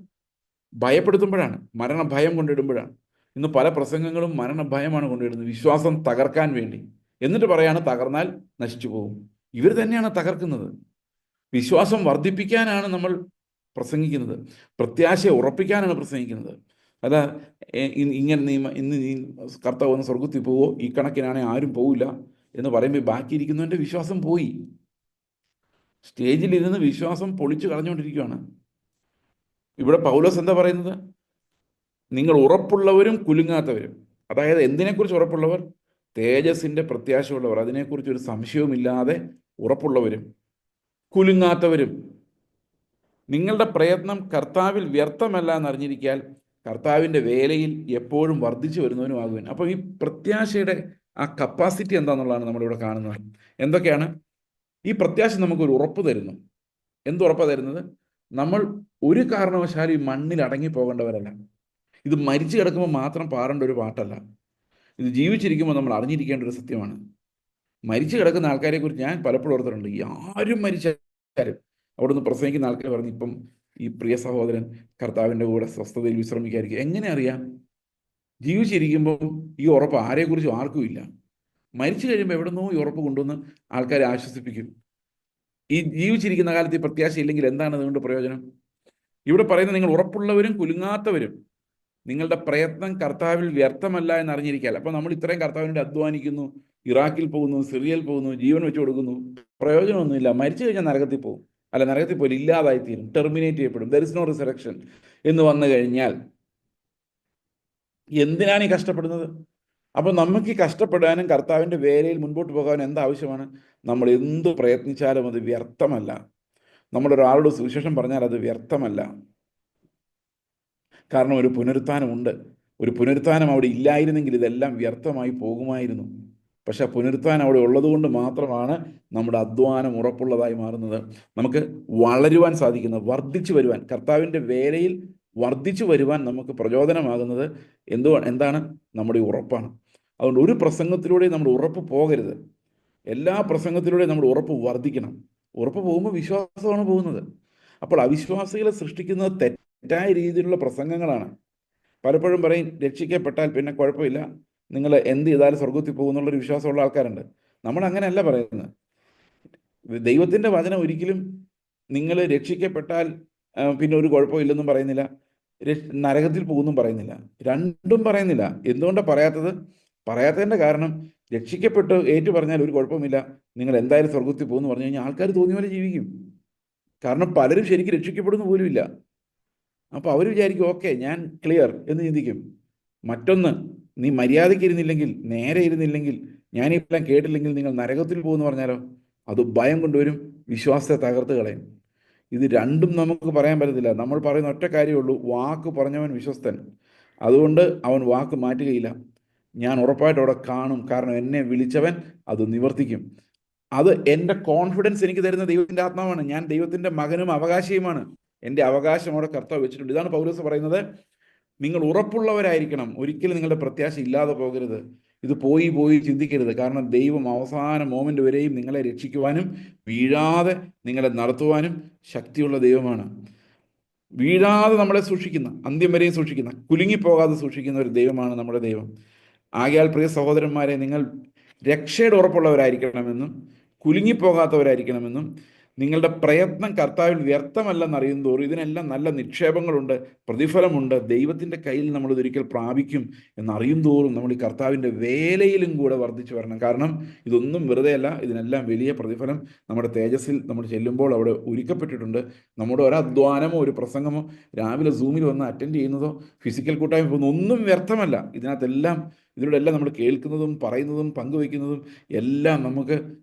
ഭയപ്പെടുത്തുമ്പോഴാണ്, മരണഭയം കൊണ്ടിടുമ്പോഴാണ്. ഇന്ന് പല പ്രസംഗങ്ങളും മരണഭയമാണ് കൊണ്ടിടുന്നത്, വിശ്വാസം തകർക്കാൻ വേണ്ടി. എന്നിട്ട് പറയാണ്, തകർന്നാൽ നശിച്ചു പോകും. ഇവർ തന്നെയാണ് തകർക്കുന്നത്. വിശ്വാസം വർദ്ധിപ്പിക്കാനാണ് നമ്മൾ പ്രസംഗിക്കുന്നത്, പ്രത്യാശയെ ഉറപ്പിക്കാനാണ് പ്രസംഗിക്കുന്നത്. അല്ല, ഇങ്ങനെ ഇന്ന് നീ കർത്താവ് വന്ന് സ്വർഗത്തിൽ പോവോ, ഈ കണക്കിനാണെങ്കിൽ ആരും പോവില്ല എന്ന് പറയുമ്പോൾ ബാക്കിയിരിക്കുന്നവൻ്റെ വിശ്വാസം പോയി. സ്റ്റേജിലിരുന്ന് വിശ്വാസം പൊളിച്ചു കളഞ്ഞുകൊണ്ടിരിക്കുകയാണ്. ഇവിടെ പൗലോസ് എന്താ പറയുന്നത്? നിങ്ങൾ ഉറപ്പുള്ളവരും കുലുങ്ങാത്തവരും. അതായത് എന്തിനെക്കുറിച്ച് ഉറപ്പുള്ളവർ? തേജസ്സിൻ്റെ പ്രത്യാശയുള്ളവർ, അതിനെക്കുറിച്ച് ഒരു സംശയവുമില്ലാതെ ഉറപ്പുള്ളവരും കുലുങ്ങാത്തവരും. നിങ്ങളുടെ പ്രയത്നം കർത്താവിൽ വ്യർത്ഥമല്ല എന്നറിഞ്ഞിരിക്കാൻ കർത്താവിൻ്റെ വേലയിൽ എപ്പോഴും വർദ്ധിച്ചു വരുന്നവനുമാകുവാൻ. അപ്പോൾ ഈ പ്രത്യാശയുടെ ആ കപ്പാസിറ്റി എന്താണെന്നുള്ളതാണ് നമ്മളിവിടെ കാണുന്നത്. എന്തൊക്കെയാണ് ഈ പ്രത്യാശ? നമുക്കൊരു ഉറപ്പ് തരുന്നു. എന്തുറപ്പാണ് തരുന്നത്? നമ്മൾ ഒരു കാരണവശാലും ഈ മണ്ണിൽ അടങ്ങി പോകേണ്ടവരല്ല. ഇത് മരിച്ചു കിടക്കുമ്പോൾ മാത്രം പാടേണ്ട ഒരു പാട്ടല്ല. ഇത് ജീവിച്ചിരിക്കുമ്പോൾ നമ്മൾ അറിഞ്ഞിരിക്കേണ്ട ഒരു സത്യമാണ്. മരിച്ചു കിടക്കുന്ന ആൾക്കാരെ കുറിച്ച് ഞാൻ പലപ്പോഴും ഓർത്തിട്ടുണ്ട്. ആരും മരിച്ചാലും അവിടുന്ന് പ്രസംഗിക്കുന്ന ആൾക്കാർ പറഞ്ഞു, ഇപ്പം ഈ പ്രിയ സഹോദരൻ കർത്താവിൻ്റെ കൂടെ സ്വസ്ഥതയിൽ വിശ്രമിക്കാതിരിക്കും. എങ്ങനെ അറിയാം? ജീവിച്ചിരിക്കുമ്പോൾ ഈ ഉറപ്പ് ആരെക്കുറിച്ചും ആർക്കും ഇല്ല. മരിച്ചു കഴിയുമ്പോൾ എവിടുന്നോ ഈ ഉറപ്പ് കൊണ്ടുവന്ന് ആൾക്കാരെ ആശ്വസിപ്പിക്കും. ഈ ജീവിച്ചിരിക്കുന്ന കാലത്ത് ഈ പ്രത്യാശ ഇല്ലെങ്കിൽ എന്താണ് അതുകൊണ്ട് പ്രയോജനം? ഇവിടെ പറയുന്നത് നിങ്ങൾ ഉറപ്പുള്ളവരും കുലുങ്ങാത്തവരും, നിങ്ങളുടെ പ്രയത്നം കർത്താവിൽ വ്യർത്ഥമല്ല എന്ന് അറിഞ്ഞിരിക്കാൻ. അപ്പോൾ നമ്മൾ ഇത്രയും കർത്താവിന് വേണ്ടി അധ്വാനിക്കുന്നു, ഇറാഖിൽ പോകുന്നു, സിറിയയിൽ പോകുന്നു, ജീവൻ വെച്ച് കൊടുക്കുന്നു, പ്രയോജനമൊന്നുമില്ല. മരിച്ചു കഴിഞ്ഞാൽ നരകത്തിൽ പോകും. അല്ല, നരകത്തിൽ പോലും ഇല്ലാതായിത്തീരും, ടെർമിനേറ്റ് ചെയ്യപ്പെടും. ദർ ഇസ് നോ റിസറക്ഷൻ എന്ന് വന്നു കഴിഞ്ഞാൽ എന്തിനാണ് ഈ കഷ്ടപ്പെടുന്നത്? അപ്പോൾ നമുക്ക് ഈ കഷ്ടപ്പെടാനും കർത്താവിൻ്റെ വേലയിൽ മുൻപോട്ട് പോകാനും എന്താവശ്യമാണ്? നമ്മൾ എന്ത് പ്രയത്നിച്ചാലും അത് വ്യർത്ഥമല്ല. നമ്മളൊരാളോട് സുവിശേഷം പറഞ്ഞാൽ അത് വ്യർത്ഥമല്ല. കാരണം ഒരു പുനരുത്ഥാനമുണ്ട്. ഒരു പുനരുത്ഥാനം അവിടെ ഇല്ലായിരുന്നെങ്കിൽ ഇതെല്ലാം വ്യർത്ഥമായി പോകുമായിരുന്നു. പക്ഷെ പുനരുത്ഥാനം അവിടെ ഉള്ളതുകൊണ്ട് മാത്രമാണ് നമ്മുടെ അധ്വാനം ഉറപ്പുള്ളതായി മാറുന്നത്. നമുക്ക് വളരുവാൻ സാധിക്കുന്നത്, വർദ്ധിച്ചു വരുവാൻ, കർത്താവിൻ്റെ വേലയിൽ വർദ്ധിച്ചു വരുവാൻ നമുക്ക് പ്രചോദനമാകുന്നത് എന്താണ്? നമ്മുടെ ഉറപ്പാണ്. അതുകൊണ്ട് ഒരു പ്രസംഗത്തിലൂടെ നമ്മുടെ ഉറപ്പ് പോകരുത്. എല്ലാ പ്രസംഗത്തിലൂടെയും നമ്മുടെ ഉറപ്പ് വർദ്ധിക്കണം. ഉറപ്പ് പോകുമ്പോൾ വിശ്വാസമാണ് പോകുന്നത്. അപ്പോൾ അവിശ്വാസികളെ സൃഷ്ടിക്കുന്നത് തെറ്റായ രീതിയിലുള്ള പ്രസംഗങ്ങളാണ്. പലപ്പോഴും പറയും, രക്ഷിക്കപ്പെട്ടാൽ പിന്നെ കുഴപ്പമില്ല, നിങ്ങൾ എന്ത് ചെയ്താലും സ്വർഗത്തിൽ പോകുന്നുള്ളൊരു വിശ്വാസമുള്ള ആൾക്കാരുണ്ട്. നമ്മൾ അങ്ങനെയല്ല പറയുന്നത്. ദൈവത്തിൻ്റെ വചനം ഒരിക്കലും നിങ്ങൾ രക്ഷിക്കപ്പെട്ടാൽ പിന്നെ ഒരു കുഴപ്പമില്ലെന്നും പറയുന്നില്ല, നരകത്തിൽ പോകുന്നും പറയുന്നില്ല. രണ്ടും പറയുന്നില്ല. എന്തുകൊണ്ടാണ് പറയാത്തത്? പറയാത്തതിൻ്റെ കാരണം, രക്ഷിക്കപ്പെട്ട് ഏറ്റു പറഞ്ഞാൽ ഒരു കുഴപ്പമില്ല, നിങ്ങൾ എന്തായാലും സ്വർഗത്തിൽ പോകുമെന്ന് പറഞ്ഞു കഴിഞ്ഞാൽ ആൾക്കാർ തോന്നിയ പോലെ ജീവിക്കും. കാരണം പലരും ശരിക്കും രക്ഷിക്കപ്പെടുന്നു പോലും ഇല്ല. അപ്പോൾ അവർ വിചാരിക്കും, ഓക്കെ ഞാൻ ക്ലിയർ എന്ന് ചിന്തിക്കും. മറ്റൊന്ന്, നീ മര്യാദയ്ക്ക് ഇരുന്നില്ലെങ്കിൽ, നേരെ ഇരുന്നില്ലെങ്കിൽ, ഞാനിതെല്ലാം കേട്ടില്ലെങ്കിൽ നിങ്ങൾ നരകത്തിൽ പോകുമെന്ന് പറഞ്ഞാലോ, അത് ഭയം കൊണ്ടുവരും, വിശ്വാസത്തെ തകർത്ത് കളയും. ഇത് രണ്ടും നമുക്ക് പറയാൻ പറ്റത്തില്ല. നമ്മൾ പറയുന്ന ഒറ്റ കാര്യമേ ഉള്ളൂ, വാക്ക് പറഞ്ഞവൻ വിശ്വസ്തൻ, അതുകൊണ്ട് അവൻ വാക്ക് മാറ്റുകയില്ല. ഞാൻ ഉറപ്പായിട്ട് അവിടെ കാണും, കാരണം എന്നെ വിളിച്ചവൻ അത് നിവർത്തിക്കും. അത് എൻ്റെ കോൺഫിഡൻസ് എനിക്ക് തരുന്ന ദൈവത്തിൻ്റെ ആത്മാവാണ്. ഞാൻ ദൈവത്തിൻ്റെ മകനും അവകാശിയുമാണ്. എൻ്റെ അവകാശം അവിടെ കർത്താവ് വെച്ചിട്ടുണ്ട്. ഇതാണ് പൗലോസ് പറയുന്നത്, നിങ്ങൾ ഉറപ്പുള്ളവരായിരിക്കണം. ഒരിക്കലും നിങ്ങളുടെ പ്രത്യാശ ഇല്ലാതെ പോകരുത്. ഇത് പോയി ചിന്തിക്കരുത്. കാരണം ദൈവം അവസാന മോമെന്റ് വരെയും നിങ്ങളെ രക്ഷിക്കുവാനും വീഴാതെ നിങ്ങളെ നടത്തുവാനും ശക്തിയുള്ള ദൈവമാണ്. വീഴാതെ നമ്മളെ സൂക്ഷിക്കുന്ന, അന്ത്യം വരെയും സൂക്ഷിക്കുന്ന, കുലുങ്ങിപ്പോകാതെ സൂക്ഷിക്കുന്ന ഒരു ദൈവമാണ് നമ്മുടെ ദൈവം. ആകയാൽ പ്രിയ സഹോദരന്മാരെ, നിങ്ങൾ രക്ഷയുടെ ഉറപ്പുള്ളവരായിരിക്കണമെന്നും കുലുങ്ങിപ്പോകാത്തവരായിരിക്കണമെന്നും നിങ്ങളുടെ പ്രയത്നം കർത്താവിൽ വ്യർത്ഥമല്ലെന്നറിയും തോറും ഇതിനെല്ലാം നല്ല നിക്ഷേപങ്ങളുണ്ട്, പ്രതിഫലമുണ്ട്, ദൈവത്തിൻ്റെ കയ്യിൽ നമ്മൾ ഇതൊരിക്കൽ പ്രാപിക്കും എന്നറിയും തോറും നമ്മൾ ഈ കർത്താവിൻ്റെ വേലയിലും കൂടെ വർദ്ധിച്ചു വരണം. കാരണം ഇതൊന്നും വെറുതെ അല്ല, ഇതിനെല്ലാം വലിയ പ്രതിഫലം നമ്മുടെ തേജസ്സിൽ നമ്മൾ ചെല്ലുമ്പോൾ അവിടെ ഒരുക്കപ്പെട്ടിട്ടുണ്ട്. നമ്മുടെ ഒരധ്വാനമോ ഒരു പ്രസംഗമോ രാവിലെ സൂമിൽ വന്ന് അറ്റൻഡ് ചെയ്യുന്നതോ ഫിസിക്കൽ കൂട്ടായ്മ പോകുന്ന ഒന്നും വ്യർത്ഥമല്ല. ഇതിലൂടെ എല്ലാം നമ്മൾ കേൾക്കുന്നതും പറയുന്നതും പങ്കുവയ്ക്കുന്നതും എല്ലാം നമുക്ക്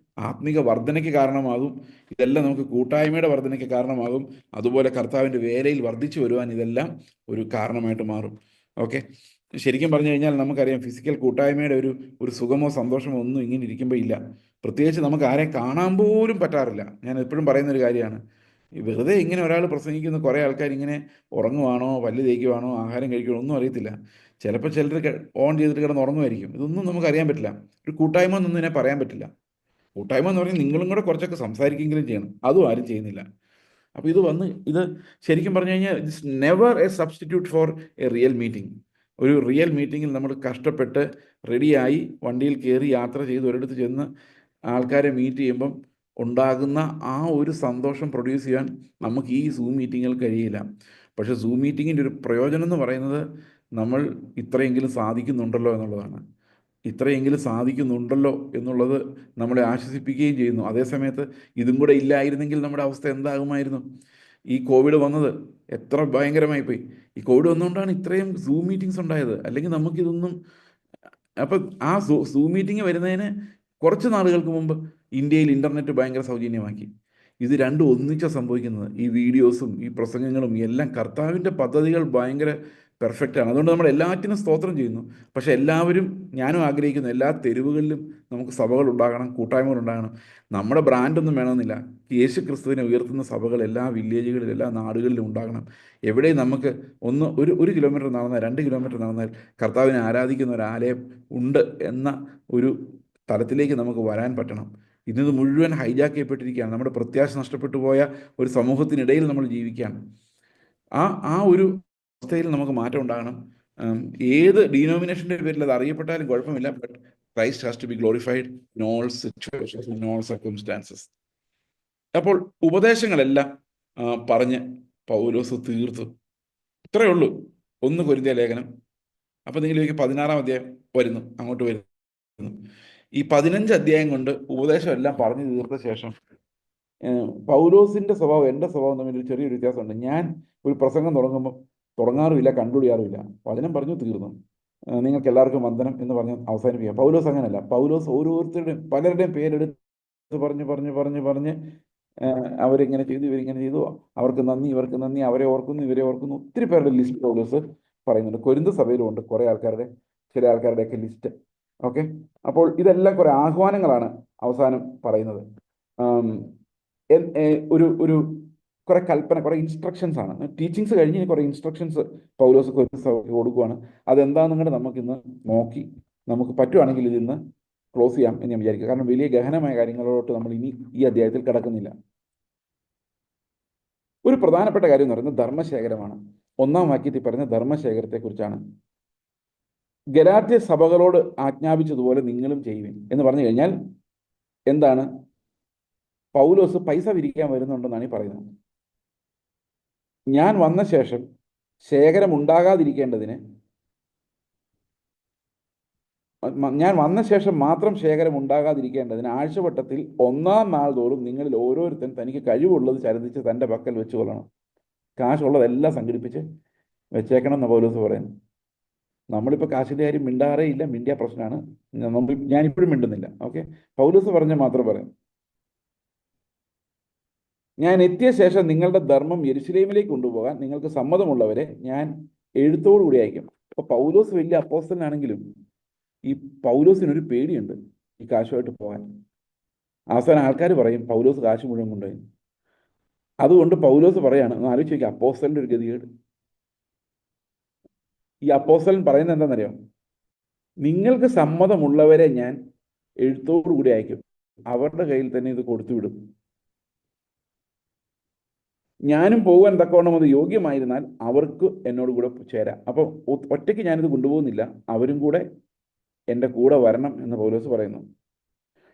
ആത്മിക വർധനയ്ക്ക് കാരണമാകും. ഇതെല്ലാം നമുക്ക് കൂട്ടായ്മയുടെ വർധനയ്ക്ക് കാരണമാകും. അതുപോലെ കർത്താവിൻ്റെ വേലയിൽ വർദ്ധിച്ചു വരുവാൻ ഇതെല്ലാം ഒരു കാരണമായിട്ട് മാറും. ഓക്കെ, ശരിക്കും പറഞ്ഞു കഴിഞ്ഞാൽ നമുക്കറിയാം, ഫിസിക്കൽ കൂട്ടായ്മയുടെ ഒരു സുഖമോ സന്തോഷമോ ഒന്നും ഇങ്ങനെ ഇരിക്കുമ്പോൾ ഇല്ല. പ്രത്യേകിച്ച് നമുക്ക് ആരെ കാണാൻ പോലും പറ്റാറില്ല. ഞാൻ എപ്പോഴും പറയുന്നൊരു കാര്യമാണ്, വെറുതെ ഇങ്ങനെ ഒരാൾ പ്രസംഗിക്കുന്ന കുറേ ആൾക്കാർ ഇങ്ങനെ ഉറങ്ങുവാണോ, പല്ല് തേക്കുവാണോ, ആഹാരം കഴിക്കണോ ഒന്നും അറിയത്തില്ല. ചിലപ്പോൾ ചിലർ ഓൺ ചെയ്തിട്ട് കിടന്ന് ഉറങ്ങുമായിരിക്കും. ഇതൊന്നും നമുക്ക് അറിയാൻ പറ്റില്ല. ഒരു കൂട്ടായ്മ എന്നൊന്നും ഇതിനെ പറയാൻ പറ്റില്ല. കൂട്ടായ്മ എന്ന് പറഞ്ഞാൽ നിങ്ങളും കൂടെ കുറച്ചൊക്കെ സംസാരിക്കെങ്കിലും ചെയ്യണം. അതും ആരും ചെയ്യുന്നില്ല. അപ്പോൾ ഇത് ശരിക്കും പറഞ്ഞു കഴിഞ്ഞാൽ it's never A substitute for A real meeting. ഒരു റിയൽ മീറ്റിങ്ങിൽ നമ്മൾ കഷ്ടപ്പെട്ട് റെഡിയായി വണ്ടിയിൽ കയറി യാത്ര ചെയ്ത് ഒരിടത്ത് ചെന്ന് ആൾക്കാരെ മീറ്റ് ചെയ്യുമ്പം ഉണ്ടാകുന്ന ആ ഒരു സന്തോഷം പ്രൊഡ്യൂസ് ചെയ്യാൻ നമുക്ക് ഈ സൂം മീറ്റിങ്ങുകൾ കഴിയില്ല. പക്ഷേ സൂം മീറ്റിങ്ങിൻ്റെ ഒരു പ്രയോജനം എന്ന് പറയുന്നത്, നമ്മൾ ഇത്രയെങ്കിലും സാധിക്കുന്നുണ്ടല്ലോ എന്നുള്ളതാണ്. ഇത്രയെങ്കിലും സാധിക്കുന്നുണ്ടല്ലോ എന്നുള്ളത് നമ്മളെ ആശ്വസിപ്പിക്കുകയും ചെയ്യുന്നു. അതേസമയത്ത് ഇതും കൂടെ ഇല്ലായിരുന്നെങ്കിൽ നമ്മുടെ അവസ്ഥ എന്താകുമായിരുന്നു? ഈ കോവിഡ് വന്നത് എത്ര ഭയങ്കരമായി പോയി. ഈ കോവിഡ് വന്നുകൊണ്ടാണ് ഇത്രയും സൂം മീറ്റിംഗ്സ് ഉണ്ടായത്. അല്ലെങ്കിൽ നമുക്കിതൊന്നും അപ്പം ആ സൂം മീറ്റിംഗ് വരുന്നതിന് കുറച്ച് നാളുകൾക്ക് മുമ്പ് ഇന്ത്യയിൽ ഇൻ്റർനെറ്റ് ഭയങ്കര സൗജന്യമാക്കി. ഇത് രണ്ടും ഒന്നിച്ചാണ് സംഭവിക്കുന്നത്. ഈ വീഡിയോസും ഈ പ്രസംഗങ്ങളും എല്ലാം കർത്താവിൻ്റെ പദ്ധതികൾ ഭയങ്കര പെർഫെക്റ്റാണ്. അതുകൊണ്ട് നമ്മൾ എല്ലാറ്റിനും സ്തോത്രം ചെയ്യുന്നു. പക്ഷേ എല്ലാവരും, ഞാനും ആഗ്രഹിക്കുന്നു, എല്ലാ തെരുവുകളിലും നമുക്ക് സഭകൾ ഉണ്ടാകണം, കൂട്ടായ്മകൾ ഉണ്ടാകണം. നമ്മുടെ ബ്രാൻഡൊന്നും വേണമെന്നില്ല. യേശു ക്രിസ്തുവിനെ ഉയർത്തുന്ന സഭകൾ എല്ലാ വില്ലേജുകളിലും എല്ലാ നാടുകളിലും ഉണ്ടാകണം. എവിടെയും നമുക്ക് ഒരു കിലോമീറ്റർ നടന്നാൽ 2 കിലോമീറ്റർ നടന്നാൽ കർത്താവിനെ ആരാധിക്കുന്ന ഒരു ആലയം ഉണ്ട് എന്ന ഒരു തലത്തിലേക്ക് നമുക്ക് വരാൻ പറ്റണം. ഇന്നത് മുഴുവൻ ഹൈജാക്ക് ചെയ്യപ്പെട്ടിരിക്കുകയാണ്. നമ്മുടെ പ്രത്യാശ നഷ്ടപ്പെട്ടു പോയ ഒരു സമൂഹത്തിനിടയിൽ നമ്മൾ ജീവിക്കുകയാണ്. ആ ഒരു അവസ്ഥയിൽ നമുക്ക് മാറ്റം ഉണ്ടാകണം. ഏത് ഡിനോമിനേഷൻ്റെ പേരിൽ അത് അറിയപ്പെട്ടാലും കുഴപ്പമില്ല. But Christ has to be glorified in all situations, in all circumstances. അപ്പോൾ ഉപദേശങ്ങളെല്ലാം പറഞ്ഞ് പൗലോസ് തീർത്തു. ഇത്രയേ ഉള്ളൂ 1 കൊരിന്ത്യർ ലേഖനം. അപ്പം നിങ്ങൾ 16-ാം അധ്യായം വരുന്നു, അങ്ങോട്ട് വരുന്നു. ഈ 15 അധ്യായം കൊണ്ട് ഉപദേശം എല്ലാം പറഞ്ഞു തീർത്ത ശേഷം പൗലോസിൻ്റെ സ്വഭാവം എൻ്റെ സ്വഭാവം തമ്മിൽ ഒരു ചെറിയൊരു വ്യത്യാസമുണ്ട്. ഞാൻ ഒരു പ്രസംഗം തുടങ്ങാറുമില്ല, കൺക്ലൂഡ് ചെയ്യാറുമില്ല. വചനം പറഞ്ഞു തീർന്നു, നിങ്ങൾക്ക് എല്ലാവർക്കും വന്ദനം എന്ന് പറഞ്ഞ് അവസാനിപ്പിക്കുക. പൗലോസ് അങ്ങനെയല്ല. പൗലോസ് ഓരോരുത്തരുടെയും പലരുടെയും പേരെടുത്ത് പറഞ്ഞ് അവരിങ്ങനെ ചെയ്തു, ഇവരിങ്ങനെ ചെയ്തു, അവർക്ക് നന്ദി, ഇവർക്ക് നന്ദി, അവരെ ഓർക്കുന്നു, ഇവരെ ഓർക്കുന്നു. ഒത്തിരി പേരുടെ ലിസ്റ്റ് പൗലോസ് പറയുന്നുണ്ട്. കൊരിന്ത് സഭയിലുമുണ്ട് കുറേ ആൾക്കാരുടെ, ചില ആൾക്കാരുടെയൊക്കെ ലിസ്റ്റ്. ഓക്കെ, അപ്പോൾ ഇതെല്ലാം കുറേ ആഹ്വാനങ്ങളാണ് അവസാനം പറയുന്നത്. ഒരു കുറേ കൽപ്പന, കുറേ ഇൻസ്ട്രക്ഷൻസ് ആണ്. ടീച്ചിങ്സ് കഴിഞ്ഞ് കുറേ ഇൻസ്ട്രക്ഷൻസ് പൗലോസ് കൊടുക്കുകയാണ്. അതെന്താണെന്നും കൂടെ നമുക്കിന്ന് നോക്കി, നമുക്ക് പറ്റുവാണെങ്കിൽ ഇതിന്ന് ക്ലോസ് ചെയ്യാം എന്ന് ഞാൻ വിചാരിക്കുക. കാരണം വലിയ ഗഹനമായ കാര്യങ്ങളോട്ട് നമ്മൾ ഇനി ഈ അധ്യായത്തിൽ കിടക്കുന്നില്ല. ഒരു പ്രധാനപ്പെട്ട കാര്യം എന്ന് പറയുന്നത് ധർമ്മശേഖരമാണ്. 1-ാം വാക്യത്തിൽ പറയുന്ന ധർമ്മശേഖരത്തെക്കുറിച്ചാണ്. ഗലാത്യ സഭകളോട് ആജ്ഞാപിച്ചതുപോലെ നിങ്ങളും ചെയ്യുവിൻ എന്ന് പറഞ്ഞു കഴിഞ്ഞാൽ എന്താണ്? പൗലോസ് പൈസ പിരിക്കാൻ വരുന്നുണ്ടെന്നാണ് ഈ പറയുന്നത്. ഞാൻ വന്ന ശേഷം ശേഖരം ഉണ്ടാകാതിരിക്കേണ്ടതിന്, ഞാൻ വന്ന ശേഷം മാത്രം ശേഖരം ഉണ്ടാകാതിരിക്കേണ്ടതിന് ആഴ്ചവട്ടത്തിൽ 1-ാം നാൾ തോറും നിങ്ങളിൽ ഓരോരുത്തൻ തനിക്ക് കഴിവുള്ളത് ചരദിച്ച് തൻ്റെ പക്കൽ വെച്ച് കൊള്ളണം. കാശുള്ളതെല്ലാം സംഘടിപ്പിച്ച് വെച്ചേക്കണം എന്ന് പൗലോസ് പറയുന്നു. നമ്മളിപ്പോൾ കാശിൻ്റെ കാര്യം മിണ്ടാറേ ഇല്ല, മിണ്ടിയ പ്രശ്നമാണ്. ഞാനിപ്പോഴും മിണ്ടുന്നില്ല. ഓക്കെ, പൗലോസ് പറഞ്ഞ മാത്രം പറയും. ഞാൻ എത്തിയ ശേഷം നിങ്ങളുടെ ധർമ്മം യെരുശലേമിലേക്ക് കൊണ്ടുപോകാൻ നിങ്ങൾക്ക് സമ്മതമുള്ളവരെ ഞാൻ എഴുത്തോടു കൂടി അയക്കും. അപ്പോൾ പൗലോസ് വലിയ അപ്പോസ്തലനാണെങ്കിലും ഈ പൗലോസിനൊരു പേടിയുണ്ട് ഈ കാശുമായിട്ട് പോകാൻ. അവസാനം ആൾക്കാർ പറയും പൗലോസ് കാശ് മുഴുവൻ കൊണ്ടുപോയി. അതുകൊണ്ട് പൗലോസ് പറയാണ്, ഒന്ന് ആലോചിച്ച് നോക്കിയാൽ അപ്പോസ്തലൻ്റെ ഒരു ഗതികേട്. ഈ അപ്പോസ്തലൻ പറയുന്നത് എന്താണെന്നറിയാം? നിങ്ങൾക്ക് സമ്മതമുള്ളവരെ ഞാൻ എഴുത്തോടു കൂടി അയക്കും, അവരുടെ കയ്യിൽ തന്നെ ഇത് കൊടുത്തുവിടും. ഞാനും പോകാൻ തക്കവണ്ണം അത് യോഗ്യമായിരുന്നാൽ അവർക്ക് എന്നോട് കൂടെ ചേരാം. അപ്പോൾ ഒറ്റയ്ക്ക് ഞാനിത് കൊണ്ടുപോകുന്നില്ല, അവരും കൂടെ എൻ്റെ കൂടെ വരണം എന്ന് പൗലോസ് പറയുന്നു.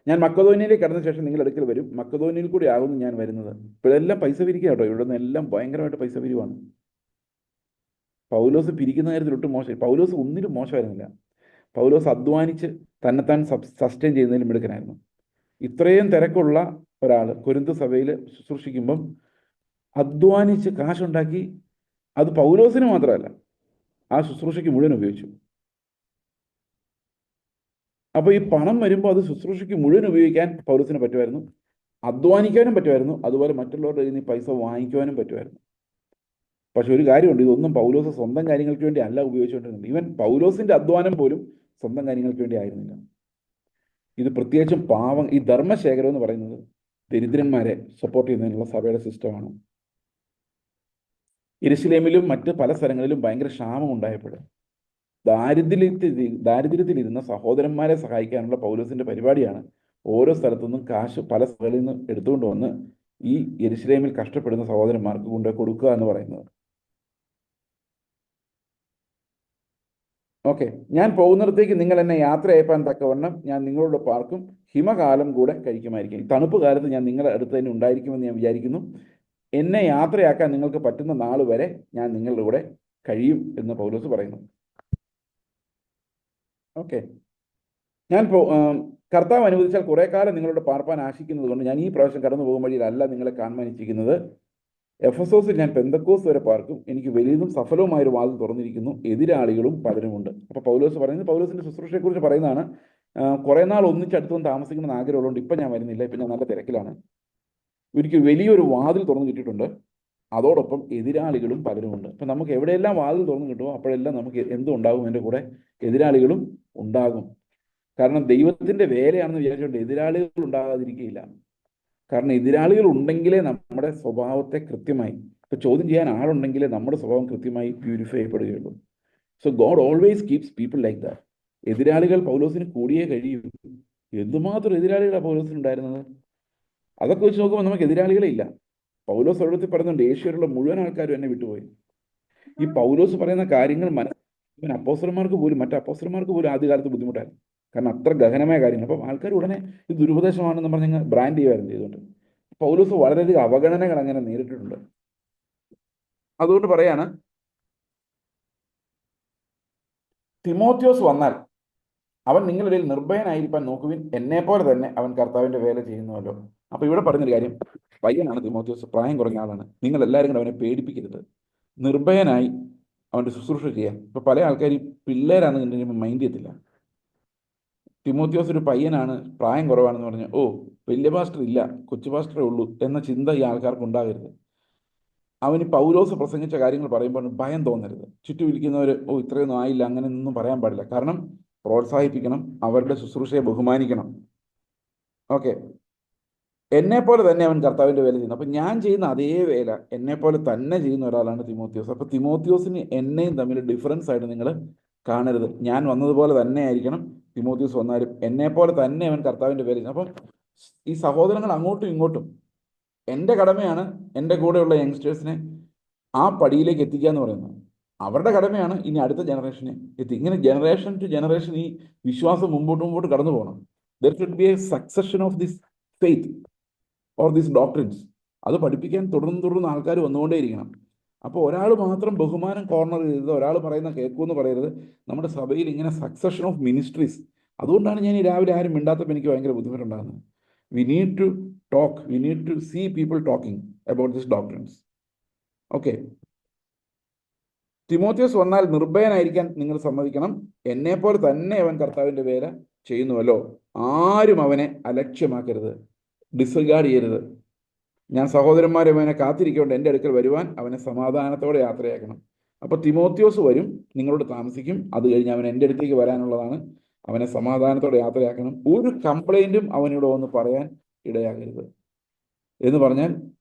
ഞാൻ മക്കതോന്യയിലേക്ക് കടന്ന ശേഷം നിങ്ങളുടെ അടുക്കൽ വരും, മക്കതോന്യയിൽ കൂടി ആകുന്നു ഞാൻ വരുന്നത്. ഇപ്പോഴെല്ലാം പൈസ പിരിക്കുക കേട്ടോ, ഇവിടെ നിന്ന് എല്ലാം ഭയങ്കരമായിട്ട് പൈസ പിരിവാണ്. പൗലോസ് പിരിക്കുന്ന കാര്യത്തിൽ ഒട്ടും മോശം. പൗലോസ് ഒന്നിലും മോശമായിരുന്നില്ല. പൗലോസ് അധ്വാനിച്ച് തന്നെത്താൻ സസ്റ്റെയിൻ ചെയ്യുന്നതിലും മിടുക്കനായിരുന്നു. ഇത്രയും തിരക്കുള്ള ഒരാൾ കൊരിന്ത് സഭയിൽ ശുശ്രൂഷിക്കുമ്പം അധ്വാനിച്ച് കാശുണ്ടാക്കി, അത് പൗലോസിന് മാത്രമല്ല ആ ശുശ്രൂഷയ്ക്ക് മുഴുവൻ ഉപയോഗിച്ചു. അപ്പോൾ ഈ പണം വരുമ്പോൾ അത് ശുശ്രൂഷയ്ക്ക് മുഴുവൻ ഉപയോഗിക്കാൻ പൗലോസിന് പറ്റുമായിരുന്നു, അധ്വാനിക്കാനും പറ്റുമായിരുന്നു, അതുപോലെ മറ്റുള്ളവരുടെ കയ്യിൽ നിന്ന് പൈസ വാങ്ങിക്കുവാനും പറ്റുമായിരുന്നു. പക്ഷെ ഒരു കാര്യമുണ്ട്, ഇതൊന്നും പൗലോസ് സ്വന്തം കാര്യങ്ങൾക്ക് വേണ്ടി അല്ല ഉപയോഗിച്ചുകൊണ്ടിരുന്നത്. ഈവൻ പൗലോസിന്റെ അധ്വാനം പോലും സ്വന്തം കാര്യങ്ങൾക്ക് വേണ്ടി ആയിരുന്നില്ല. ഇത് പ്രത്യേകിച്ചും ഈ ധർമ്മശേഖരം എന്ന് പറയുന്നത് ദരിദ്രന്മാരെ സപ്പോർട്ട് ചെയ്യുന്നതിനുള്ള സഭയുടെ സിസ്റ്റമാണ്. യെരുശലേമിലും മറ്റ് പല സ്ഥലങ്ങളിലും ഭയങ്കര ക്ഷാമം ഉണ്ടായപ്പോൾ ദാരിദ്ര്യത്തിലിരുന്ന സഹോദരന്മാരെ സഹായിക്കാനുള്ള പൗലോസിന്റെ പരിപാടിയാണ് ഓരോ സ്ഥലത്തുനിന്നും കാശ് പല സ്ഥലങ്ങളിൽ നിന്ന് എടുത്തുകൊണ്ട് വന്ന് ഈ യെരുശലേമിൽ കഷ്ടപ്പെടുന്ന സഹോദരന്മാർക്ക് കൊണ്ടുപോയി കൊടുക്കുക എന്ന് പറയുന്നത്. ഓക്കെ, ഞാൻ പോകുന്നിടത്തേക്ക് നിങ്ങൾ എന്നെ യാത്ര അയപ്പാൻ തക്കവണ്ണം ഞാൻ നിങ്ങളോട് പാർക്കും, ഹിമകാലം കൂടെ കഴിക്കുമായിരിക്കും. ഈ തണുപ്പ് കാലത്ത് ഞാൻ നിങ്ങളുടെ അടുത്ത് തന്നെ ഉണ്ടായിരിക്കുമെന്ന് ഞാൻ വിചാരിക്കുന്നു. എന്നെ യാത്രയാക്കാൻ നിങ്ങൾക്ക് പറ്റുന്ന നാൾ വരെ ഞാൻ നിങ്ങളുടെ കൂടെ കഴിയും എന്ന് പൗലോസ് പറയുന്നു. ഓക്കെ, ഞാൻ കർത്താവ് അനുവദിച്ചാൽ കുറെ കാലം നിങ്ങളുടെ പാർപ്പാൻ ആശിക്കുന്നത് കൊണ്ട് ഞാൻ ഈ പ്രാവശ്യം കടന്നു പോകും വഴിയിലല്ല നിങ്ങളെ കാണുവാൻ ഇച്ഛിക്കുന്നത്. എഫസോസിൽ ഞാൻ പെന്തക്കോസ് വരെ പാർക്കും. എനിക്ക് വലിയതും സഫലവുമായൊരു വാതിൽ തുറന്നിരിക്കുന്നു, എതിരാളികളും പലരുമുണ്ട്. അപ്പോൾ പൗലോസ് പറയുന്നത് പൗലോസിന്റെ ശുശ്രൂഷയെക്കുറിച്ച് പറയുന്നതാണ്. കുറെ നാൾ ഒന്നിച്ചടുത്ത് വന്ന് താമസിക്കണമെന്ന് ആഗ്രഹമുള്ളതുകൊണ്ട് ഇപ്പം ഞാൻ വരുന്നില്ല, ഇപ്പം ഞാൻ നല്ല തിരക്കിലാണ്. എനിക്ക് വലിയൊരു വാതിൽ തുറന്നു കിട്ടിയിട്ടുണ്ട്, അതോടൊപ്പം എതിരാളികളും പലരുമുണ്ട്. അപ്പം നമുക്ക് എവിടെയെല്ലാം വാതിൽ തുറന്നു കിട്ടുമോ അപ്പോഴെല്ലാം നമുക്ക് എന്തും ഉണ്ടാകും, എൻ്റെ കൂടെ എതിരാളികളും ഉണ്ടാകും. കാരണം ദൈവത്തിന്റെ വേലയാണെന്ന് വിചാരിച്ചുകൊണ്ട് എതിരാളികൾ ഉണ്ടാകാതിരിക്കുകയില്ല. കാരണം എതിരാളികൾ ഉണ്ടെങ്കിലേ നമ്മുടെ സ്വഭാവത്തെ കൃത്യമായി, ഇപ്പൊ ചോദ്യം ചെയ്യാൻ ആളുണ്ടെങ്കിലേ നമ്മുടെ സ്വഭാവം കൃത്യമായി പ്യൂരിഫൈ ചെയ്യപ്പെടുകയുള്ളൂ. So God always keeps people like that. എതിരാളികൾ പൗലോസിന് കൂടിയേ കഴിയൂ. എന്തുമാത്രം എതിരാളികളാണ് പൗലോസിന് ഉണ്ടായിരുന്നത്. അതൊക്കെ വെച്ച് നോക്കുമ്പോൾ നമുക്ക് എതിരാളികളെ ഇല്ല. പൗലോസ് ഒരിടത്തിൽ പറയുന്നുണ്ട്, ഏഷ്യയിലുള്ള മുഴുവൻ ആൾക്കാരും എന്നെ വിട്ടുപോയി. ഈ പൗലോസ് പറയുന്ന കാര്യങ്ങൾ അപ്പോസ്തലന്മാർക്ക് പോലും മറ്റു അപ്പോസ്തലന്മാർക്ക് പോലും ആദ്യകാലത്ത് ബുദ്ധിമുട്ടായിരുന്നു. കാരണം അത്ര ഗഹനമായ കാര്യങ്ങൾ. അപ്പം ആൾക്കാർ ഉടനെ ഇത് ദുരുപദേശമാണെന്ന് പറഞ്ഞ് ബ്രാൻഡ് ചെയ്യുമായിരുന്നു ചെയ്തുകൊണ്ട്. പൗലോസ് വളരെയധികം അവഗണനകൾ അങ്ങനെ നേരിട്ടിട്ടുണ്ട്. അതുകൊണ്ട് പറയാണ്, തിമോത്തിയോസ് വന്നാൽ അവൻ നിങ്ങളുടെ നിർഭയനായിരിക്കാൻ നോക്കുവിൻ, എന്നെ പോലെ തന്നെ അവൻ കർത്താവിന്റെ വേല ചെയ്യുന്നുവല്ലോ. അപ്പൊ ഇവിടെ പറഞ്ഞൊരു കാര്യം, പയ്യനാണ് തിമോത്തിയോസ്, പ്രായം കുറഞ്ഞ ആളാണ്. നിങ്ങൾ എല്ലാവരും കൂടെ അവനെ പേടിപ്പിക്കരുത്. നിർഭയനായി അവന്റെ ശുശ്രൂഷ ചെയ്യാൻ. ഇപ്പൊ പല ആൾക്കാർ പിള്ളേരാണെന്ന് കഴിയുമ്പോൾ മൈൻഡ് ചെയ്യത്തില്ല. തിമോത്തിയോസ് ഒരു പയ്യനാണ്, പ്രായം കുറവാണെന്ന് പറഞ്ഞ് ഓ വലിയ പാസ്റ്റർ ഇല്ല, കൊച്ചു പാസ്റ്ററേ ഉള്ളൂ എന്ന ചിന്ത ഈ ആൾക്കാർക്ക് ഉണ്ടാകരുത്. അവന് പൗലോസ് പ്രസംഗിച്ച കാര്യങ്ങൾ പറയുമ്പോൾ ഭയം തോന്നരുത്. ചുറ്റുമിരിക്കുന്നവർ ഓ ഇത്രയൊന്നും ആയില്ല അങ്ങനെയൊന്നും പറയാൻ പാടില്ല. കാരണം പ്രോത്സാഹിപ്പിക്കണം, അവരുടെ ശുശ്രൂഷയെ ബഹുമാനിക്കണം. ഓക്കെ, എന്നെ പോലെ തന്നെ അവൻ കർത്താവിന്റെ വേല ചെയ്യുന്നു. അപ്പൊ ഞാൻ ചെയ്യുന്ന അതേ വേല എന്നെ പോലെ തന്നെ ചെയ്യുന്ന ഒരാളാണ് തിമോത്തിയോസ്. അപ്പൊ തിമോത്തിയോസിന് എന്നെയും തമ്മിൽ ഡിഫറൻസ് ആയിട്ട് നിങ്ങൾ കാണരുത്. ഞാൻ വന്നതുപോലെ തന്നെ ആയിരിക്കണം തിമോത്തിയോസ് വന്നാലും, എന്നെ പോലെ തന്നെ അവൻ കർത്താവിന്റെ വേല ചെയ്യുന്നു. അപ്പം ഈ സഹോദരങ്ങൾ അങ്ങോട്ടും ഇങ്ങോട്ടും, എൻ്റെ കടമയാണ് എൻ്റെ കൂടെയുള്ള യങ്സ്റ്റേഴ്സിനെ ആ പടിയിലേക്ക് എത്തിക്കുക എന്ന് പറയുന്നത്. അവരുടെ കടമയാണ് ഇനി അടുത്ത ജനറേഷനെ ഇങ്ങനെ ജനറേഷൻ ടു ജനറേഷൻ ഈ വിശ്വാസം മുമ്പോട്ട് കടന്നു പോകണം. There should be A succession of this faith or these doctrines. അത് പഠിപ്പിക്കാൻ തുടർന്ന് ആൾക്കാർ വന്നുകൊണ്ടേയിരിക്കണം. അപ്പോൾ ഒരാൾ മാത്രം ബഹുമാനം കോർണർ ചെയ്തത്, ഒരാൾ പറയുന്ന കേൾക്കുമെന്ന് പറയരുത്. നമ്മുടെ സഭയിൽ ഇങ്ങനെ സക്സഷൻ ഓഫ് മിനിസ്ട്രീസ്. അതുകൊണ്ടാണ് ഞാൻ ഈ രാവിലെ ആരും മിണ്ടാത്തപ്പോൾ എനിക്ക് ഭയങ്കര ബുദ്ധിമുട്ടുണ്ടാകുന്നത്. We need to talk, we need to see people talking about this doctrines. Okay, തിമോത്തിയോസ് വന്നാൽ നിർഭയനായിരിക്കാൻ നിങ്ങൾ സമ്മതിക്കണം, എന്നെ പോലെ തന്നെ അവൻ കർത്താവിന്റെ വേല ചെയ്യുന്നുവല്ലോ. ആരും അവനെ അലക്ഷ്യമാക്കരുത്, ഡിസ്റിഗാർഡ് ചെയ്യരുത്. ഞാൻ സഹോദരന്മാരെ അവനെ കാത്തിരിക്കൊണ്ട് എൻ്റെ അടുക്കൽ വരുവാൻ അവനെ സമാധാനത്തോടെ യാത്രയാക്കണം. അപ്പൊ തിമോത്തിയോസ് വരും, നിങ്ങളോട് താമസിക്കും. അത് കഴിഞ്ഞ് അവൻ എൻ്റെ അടുത്തേക്ക് വരാനുള്ളതാണ്. അവനെ സമാധാനത്തോടെ യാത്രയാക്കണം. ഒരു കംപ്ലൈന്റും അവനിവിടെ വന്ന് പറയാൻ ഇടയാകരുത്. എന്ന് പറഞ്ഞാൽ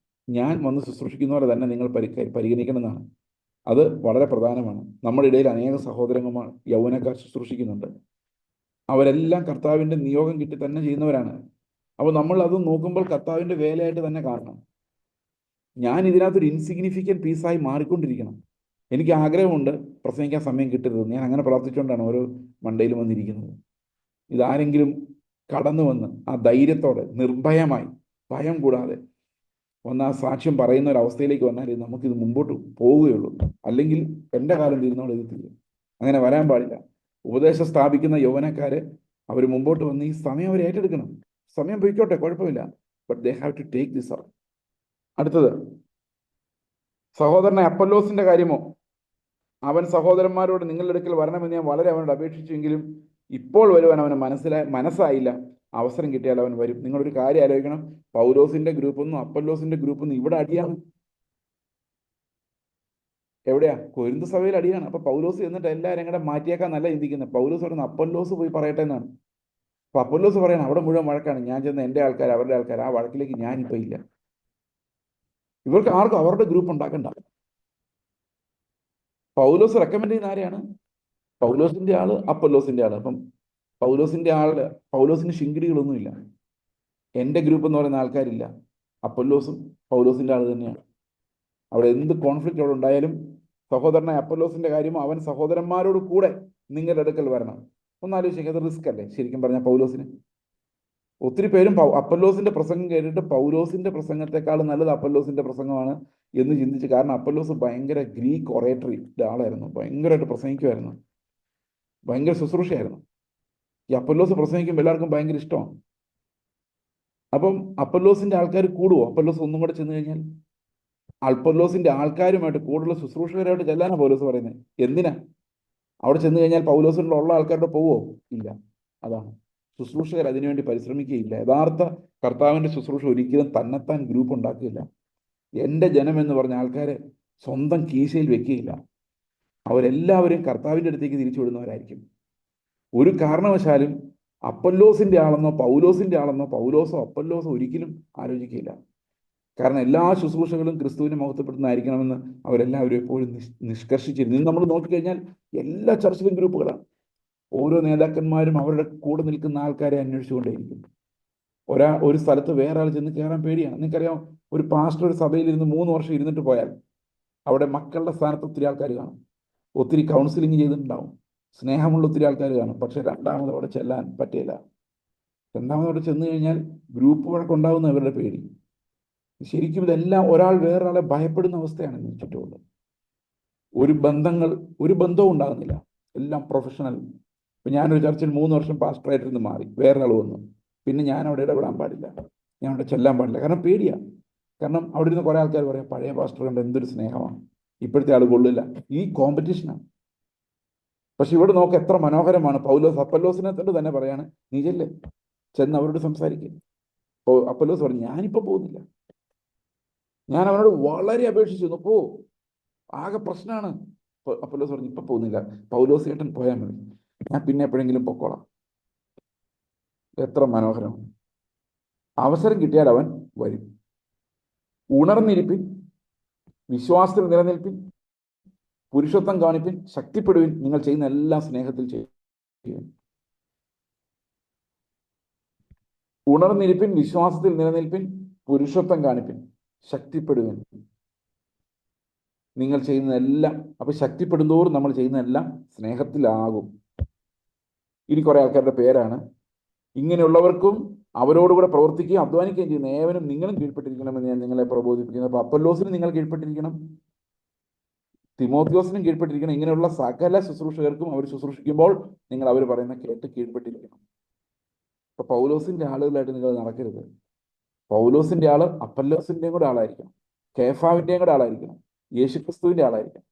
ഞാൻ വന്ന് ശുശ്രൂഷിക്കുന്ന പോലെ തന്നെ നിങ്ങൾ പരിഗണിക്കണമെന്നാണ്. അത് വളരെ പ്രധാനമാണ്. നമ്മുടെ ഇടയിൽ അനേക സഹോദരന്മാർ യൗവനക്കാർ ശുശ്രൂഷിക്കുന്നുണ്ട്. അവരെല്ലാം കർത്താവിന്റെ നിയോഗം കിട്ടി തന്നെ ചെയ്യുന്നവരാണ്. അപ്പോൾ നമ്മൾ അത് നോക്കുമ്പോൾ കർത്താവിന്റെ വേലയായിട്ട് തന്നെ കാണണം. ഞാൻ ഇതിനകത്തൊരു ഇൻസിഗ്നിഫിക്കൻറ്റ് പീസായി മാറിക്കൊണ്ടിരിക്കണം. എനിക്ക് ആഗ്രഹമുണ്ട് പ്രസംഗിക്കാൻ സമയം കിട്ടരുത്. ഞാൻ അങ്ങനെ പ്രാർത്ഥിച്ചുകൊണ്ടാണ് ഓരോ മണ്ടയിലും വന്നിരിക്കുന്നത്. ഇതാരെങ്കിലും കടന്നു വന്ന് ആ ധൈര്യത്തോടെ നിർഭയമായി ഭയം കൂടാതെ വന്ന് ആ സാക്ഷ്യം പറയുന്ന ഒരു അവസ്ഥയിലേക്ക് വന്നാൽ നമുക്കിത് മുമ്പോട്ട് പോവുകയുള്ളൂ. അല്ലെങ്കിൽ എൻ്റെ കാലം തീരുന്നോളം ഇത് തീരും. അങ്ങനെ വരാൻ പാടില്ല. ഉപദേശം സ്ഥാപിക്കുന്ന യൗവനക്കാര് അവർ മുമ്പോട്ട് വന്ന് ഈ സമയം അവർ ഏറ്റെടുക്കണം. സമയം പോയിക്കോട്ടെ, കുഴപ്പമില്ല, but they have to take this up. അടുത്തത്, സഹോദരനെ അപ്പൊല്ലോസിന്റെ കാര്യമോ? അവൻ സഹോദരന്മാരോട് നിങ്ങളുടെ അടുക്കൽ വരണമെന്ന് ഞാൻ വളരെ അവനോട് അപേക്ഷിച്ചെങ്കിലും ഇപ്പോൾ വരുവാൻ അവന് മനസ്സായില്ല. അവസരം കിട്ടിയാൽ അവൻ വരും. നിങ്ങളൊരു കാര്യം ആലോചിക്കണം, പൗലോസിന്റെ ഗ്രൂപ്പൊന്നും അപ്പൊല്ലോസിന്റെ ഗ്രൂപ്പൊന്നും ഇവിടെ അടിയാണ്. എവിടെയാ? കൊരിന്ത് സഭയിൽ അടിയാണ്. അപ്പൊ പൗലോസ് എന്നിട്ട് എല്ലാവരും കൂടെ മാറ്റിയേക്കാൻ നല്ല ചിന്തിക്കുന്നത്. പൗലോസ് പറയുന്ന അപ്പൊല്ലോസ് പോയി പറയട്ടെ എന്നാണ്. അപ്പൊ അപ്പൊല്ലോസ് പറയണം അവിടെ മുഴുവൻ വഴക്കാണ്, ഞാൻ ചെന്ന എൻ്റെ ആൾക്കാർ അവരുടെ ആൾക്കാർ, ആ വഴക്കിലേക്ക് ഞാനിപ്പോ ഇല്ല. ഇവർക്ക് ആർക്കും അവരുടെ ഗ്രൂപ്പ് ഉണ്ടാക്കണ്ട. പൗലോസ് റെക്കമെൻഡ് ചെയ്യുന്ന ആരെയാണ്? പൗലോസിന്റെ ആള്, അപ്പൊല്ലോസിന്റെ ആള്. അപ്പം പൗലോസിന്റെ ആള്, പൗലോസിന് ശിങ്കിടികളൊന്നുമില്ല. എൻ്റെ ഗ്രൂപ്പ് എന്ന് പറയുന്ന ആൾക്കാരില്ല. അപ്പൊല്ലോസും പൗലോസിന്റെ ആള് തന്നെയാണ്. അവിടെ എന്ത് കോൺഫ്ലിക്റ്റ് അവിടെ ഉണ്ടായാലും സഹോദരനെ അപ്പൊല്ലോസിന്റെ കാര്യമോ അവൻ സഹോദരന്മാരോട് കൂടെ നിങ്ങളുടെ അടുക്കൽ വരണം. ഒന്നാലോചിക്കുക, അത് റിസ്ക് അല്ലേ ശരിക്കും പറഞ്ഞാൽ പൗലോസിന്? ഒത്തിരി പേരും അപ്പൊല്ലോസിന്റെ പ്രസംഗം കേട്ടിട്ട് പൗലോസിന്റെ പ്രസംഗത്തെക്കാൾ നല്ലത് അപ്പൊല്ലോസിന്റെ പ്രസംഗമാണ് എന്ന് ചിന്തിച്ച്. കാരണം അപ്പൊല്ലോസ് ഭയങ്കര ഗ്രീക്ക് ഒറേറ്ററി ആളായിരുന്നു, ഭയങ്കരമായിട്ട് പ്രസംഗിക്കുമായിരുന്നു, ഭയങ്കര ശുശ്രൂഷയായിരുന്നു. ഈ അപ്പൊല്ലോസ് പ്രസംഗിക്കുമ്പോൾ എല്ലാവർക്കും ഭയങ്കര ഇഷ്ടമാണ്. അപ്പം അപ്പൊല്ലോസിന്റെ ആൾക്കാർ കൂടുവോ? അപ്പൊല്ലോസ് ഒന്നും കൂടെ ചെന്ന് കഴിഞ്ഞാൽ അപ്പൊല്ലോസിന്റെ ആൾക്കാരുമായിട്ട് കൂടുതൽ ശുശ്രൂഷകരായിട്ട് ചെല്ലാനാണ് പൗലോസ് പറയുന്നത്. എന്തിനാ? അവിടെ ചെന്ന് കഴിഞ്ഞാൽ പൗലോസിലുള്ള ആൾക്കാരുടെ പോവോ? ഇല്ല. അതാണ് ശുശ്രൂഷകർ അതിനുവേണ്ടി പരിശ്രമിക്കുകയില്ല. യഥാർത്ഥ കർത്താവിന്റെ ശുശ്രൂഷ ഒരിക്കലും തന്നെത്താൻ ഗ്രൂപ്പ് ഉണ്ടാക്കിയില്ല. എൻ്റെ ജനം എന്ന് പറഞ്ഞ ആൾക്കാരെ സ്വന്തം കീശയിൽ വെക്കുകയില്ല. അവരെല്ലാവരും കർത്താവിൻ്റെ അടുത്തേക്ക് തിരിച്ചു വിടുന്നവരായിരിക്കും. ഒരു കാരണവശാലും അപ്പൊല്ലോസിന്റെ ആളെന്നോ പൗലോസിന്റെ ആളെന്നോ പൗലോസോ അപ്പൊല്ലോസോ ഒരിക്കലും ആലോചിക്കുകയില്ല. കാരണം എല്ലാ ശുശ്രൂഷകളും ക്രിസ്തുവിനെ മഹത്വപ്പെടുന്നതായിരിക്കണമെന്ന് അവരെല്ലാവരും എപ്പോഴും നിഷ്കർഷിച്ചിരുന്നു. ഇന്ന് നമ്മൾ നോക്കിക്കഴിഞ്ഞാൽ എല്ലാ ചർച്ചിലും ഗ്രൂപ്പുകളാണ്. ഓരോ നേതാക്കന്മാരും അവരുടെ കൂടെ നിൽക്കുന്ന ആൾക്കാരെ അന്വേഷിച്ചുകൊണ്ടേയിരിക്കും. ഒരു സ്ഥലത്ത് വേറെ ആൾ ചെന്ന് കയറാൻ പേടിയാണ്. നിങ്ങൾക്കറിയാം, ഒരു പാസ്റ്റർ ഒരു സഭയിൽ ഇരുന്ന് 3 വർഷം ഇരുന്നിട്ട് പോയാൽ അവിടെ മക്കളുടെ സ്ഥാനത്ത് ഒത്തിരി ആൾക്കാർ കാണും, ഒത്തിരി കൗൺസിലിംഗ് ചെയ്തിട്ടുണ്ടാവും, സ്നേഹമുള്ള ഒത്തിരി ആൾക്കാർ കാണും. പക്ഷെ രണ്ടാമത് അവിടെ ചെല്ലാൻ പറ്റില്ല. രണ്ടാമത് അവിടെ ചെന്ന് കഴിഞ്ഞാൽ ഗ്രൂപ്പ് വഴക്കുണ്ടാവുന്ന അവരുടെ പേടി. ശരിക്കും ഇതെല്ലാം ഒരാൾ വേറൊരാളെ ഭയപ്പെടുന്ന അവസ്ഥയാണ് ഇന്ന് ചുറ്റുമുള്ളത്. ഒരു ബന്ധവും ഉണ്ടാകുന്നില്ല. എല്ലാം പ്രൊഫഷണൽ. ഇപ്പം ഞാനൊരു ചർച്ചിൽ 3 വർഷം പാസ്റ്ററായിട്ടിരുന്ന് മാറി, വേറൊരാൾ വന്നു, പിന്നെ ഞാൻ അവിടെ ഇടപെടാൻ പാടില്ല, ഞാൻ അവിടെ ചെല്ലാൻ പാടില്ല. കാരണം പേടിയാണ്. കാരണം അവിടെ ഇരുന്ന് കുറേ ആൾക്കാർ പറയാം, പഴയ പാസ്റ്റർ കണ്ട് എന്തൊരു സ്നേഹമാണ്, ഇപ്പോഴത്തെ ആൾ കൊള്ളില്ല. ഈ കോമ്പറ്റീഷനാണ്. പക്ഷെ ഇവിടെ നോക്ക് എത്ര മനോഹരമാണ്. പൗലോസ് അപ്പൊല്ലോസിനെ തന്നെ പറയാണ്, നീ ചെന്ന് അവരോട് സംസാരിക്കുക. അപ്പൊല്ലോസ് പറഞ്ഞു, ഞാനിപ്പോൾ പോകുന്നില്ല. ഞാൻ അവനോട് വളരെ അപേക്ഷിച്ചു, പോ, ആകെ പ്രശ്നമാണ്. അപ്പൊല്ലോസ് പറഞ്ഞു, ഇപ്പം പോകുന്നില്ല, പൗലോസ് ചേട്ടൻ പോയാൽ മതി, ഞാൻ പിന്നെ എപ്പോഴെങ്കിലും പൊക്കോളാം. എത്ര മനോഹരം. അവസരം കിട്ടിയാൽ അവൻ വരും. ഉണർന്നിരിപ്പിൻ, വിശ്വാസത്തിൽ നിലനിൽപ്പിൻ, പുരുഷത്വം കാണിപ്പിൻ, ശക്തിപ്പെടുവിൻ, നിങ്ങൾ ചെയ്യുന്ന എല്ലാ സ്നേഹത്തിൽ ചെയ്യുവിൻ. ഉണർന്നിരിപ്പിൻ, വിശ്വാസത്തിൽ നിലനിൽപ്പിൻ, പുരുഷത്വം കാണിപ്പിൻ, ശക്തിപ്പെടുവിൻ, നിങ്ങൾ ചെയ്യുന്നതെല്ലാം. അപ്പൊ ശക്തിപ്പെടുന്തോറും നമ്മൾ ചെയ്യുന്നതെല്ലാം സ്നേഹത്തിലാകും. ഇനി കുറെ ആൾക്കാരുടെ പേരാണ്. ഇങ്ങനെയുള്ളവർക്കും അവരോടുകൂടെ പ്രവർത്തിക്കുകയും അധ്വാനിക്കുകയും ചെയ്യുന്ന ഏവനും നിങ്ങളും കീഴ്പ്പെട്ടിരിക്കണമെന്ന് ഞാൻ നിങ്ങളെ പ്രബോധിപ്പിക്കുന്നു. അപ്പൊ അപ്പൊല്ലോസിനും നിങ്ങൾ കീഴ്പ്പെട്ടിരിക്കണം, തിമോത്തിയോസിനും കീഴ്പ്പെട്ടിരിക്കണം. ഇങ്ങനെയുള്ള സകല ശുശ്രൂഷകർക്കും അവർ ശുശ്രൂഷിക്കുമ്പോൾ നിങ്ങൾ അവർ പറയുന്ന കേട്ട് കീഴ്പ്പെട്ടിരിക്കണം. അപ്പൊ പൗലോസിന്റെ ആളുകളായിട്ട് നിങ്ങൾ നടക്കരുത്. പൗലോസിന്റെ ആള് അപ്പൊല്ലോസിന്റെയും കൂടെ ആളായിരിക്കണം, കേഫാവിന്റെയും കൂടെ ആളായിരിക്കണം, യേശുക്രിസ്തുവിന്റെ ആളായിരിക്കണം.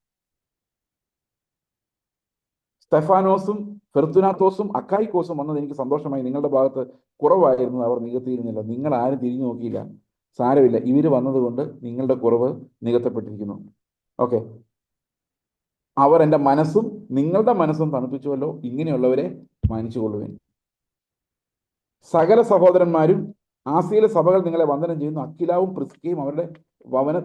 സ്തെഫാനോസും ഫെർത്തുനാത്തോസും അക്കായിക്കോസും വന്നത് എനിക്ക് സന്തോഷമായി. നിങ്ങളുടെ ഭാഗത്ത് കുറവായിരുന്നു, അവർ നികത്തിയിരുന്നില്ല. നിങ്ങൾ ആരും തിരിഞ്ഞു നോക്കിയില്ല. സാരമില്ല, ഇവര് വന്നതുകൊണ്ട് നിങ്ങളുടെ കുറവ് നികത്തപ്പെട്ടിരിക്കുന്നു. ഓക്കെ, അവർ എൻ്റെ മനസ്സും നിങ്ങളുടെ മനസ്സും തണുപ്പിച്ചുവല്ലോ. ഇങ്ങനെയുള്ളവരെ മാനിച്ചുകൊള്ളുവേൻ. സകല സഹോദരന്മാരും ആസിയയിലെ സഭകൾ നിങ്ങളെ വന്ദനം ചെയ്യുന്നു. അക്കിലാവും പ്രിസ്കയും അവരുടെ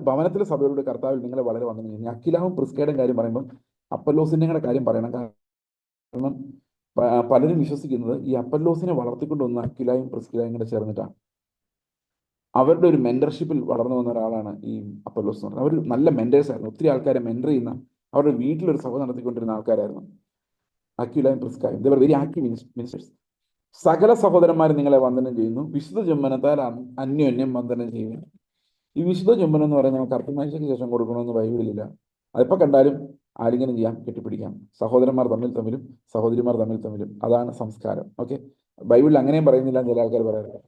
ഭവനത്തിലെ സഭകളുടെ കർത്താവിൽ നിങ്ങളെ വളരെ വന്ദനം ചെയ്യുന്നു. അക്കിലാവും പ്രിസ്കയുടെയും കാര്യം പറയുമ്പോൾ അപ്പൊല്ലോസിന്റെ കൂടെ കാര്യം പറയണം. കാരണം പലരും വിശ്വസിക്കുന്നത് ഈ അപ്പൊല്ലോസിനെ വളർത്തിക്കൊണ്ടുവന്ന അക്കിലായും പ്രിസ്കിലായും കൂടെ ചേർന്നിട്ടാണ്. അവരുടെ ഒരു മെന്റർഷിപ്പിൽ വളർന്നു വന്ന ഒരാളാണ് ഈ അപ്പൊല്ലോസ് എന്ന് പറയുന്നത്. അവർ നല്ല മെന്റേഴ്സ് ആയിരുന്നു. ഒത്തിരി ആൾക്കാരെ മെന്റർ ചെയ്യുന്ന, അവരുടെ വീട്ടിലൊരു സഭ നടത്തിക്കൊണ്ടിരുന്ന ആൾക്കാരായിരുന്നു അക്വിലായും പ്രിസ്കായും. ഇവർ വെരി ആക്റ്റീവ് മിനിസ്റ്റേഴ്സ്. സകല സഹോദരന്മാരും നിങ്ങളെ വന്ദനം ചെയ്യുന്നു. വിശുദ്ധ ചുംബനത്താൽ അന്യോന്യം വന്ദനം ചെയ്യുന്നു. ഈ വിശുദ്ധ ചുംബനം എന്ന് പറയുന്നത് നമുക്ക് അർപ്പണാഴ്ചയ്ക്ക് ശേഷം കൊടുക്കണമെന്ന് ബൈബിളിലില്ല. അതിപ്പോൾ കണ്ടാലും ആലിംഗനം ചെയ്യാം, കെട്ടിപ്പിടിക്കാം. സഹോദരന്മാർ തമ്മിലും സഹോദരിമാർ തമ്മിലും അതാണ് സംസ്കാരം. ഓക്കെ, ബൈബിളിൽ അങ്ങനെയും പറയുന്നില്ല, ചില ആൾക്കാർ പറയാറില്ല.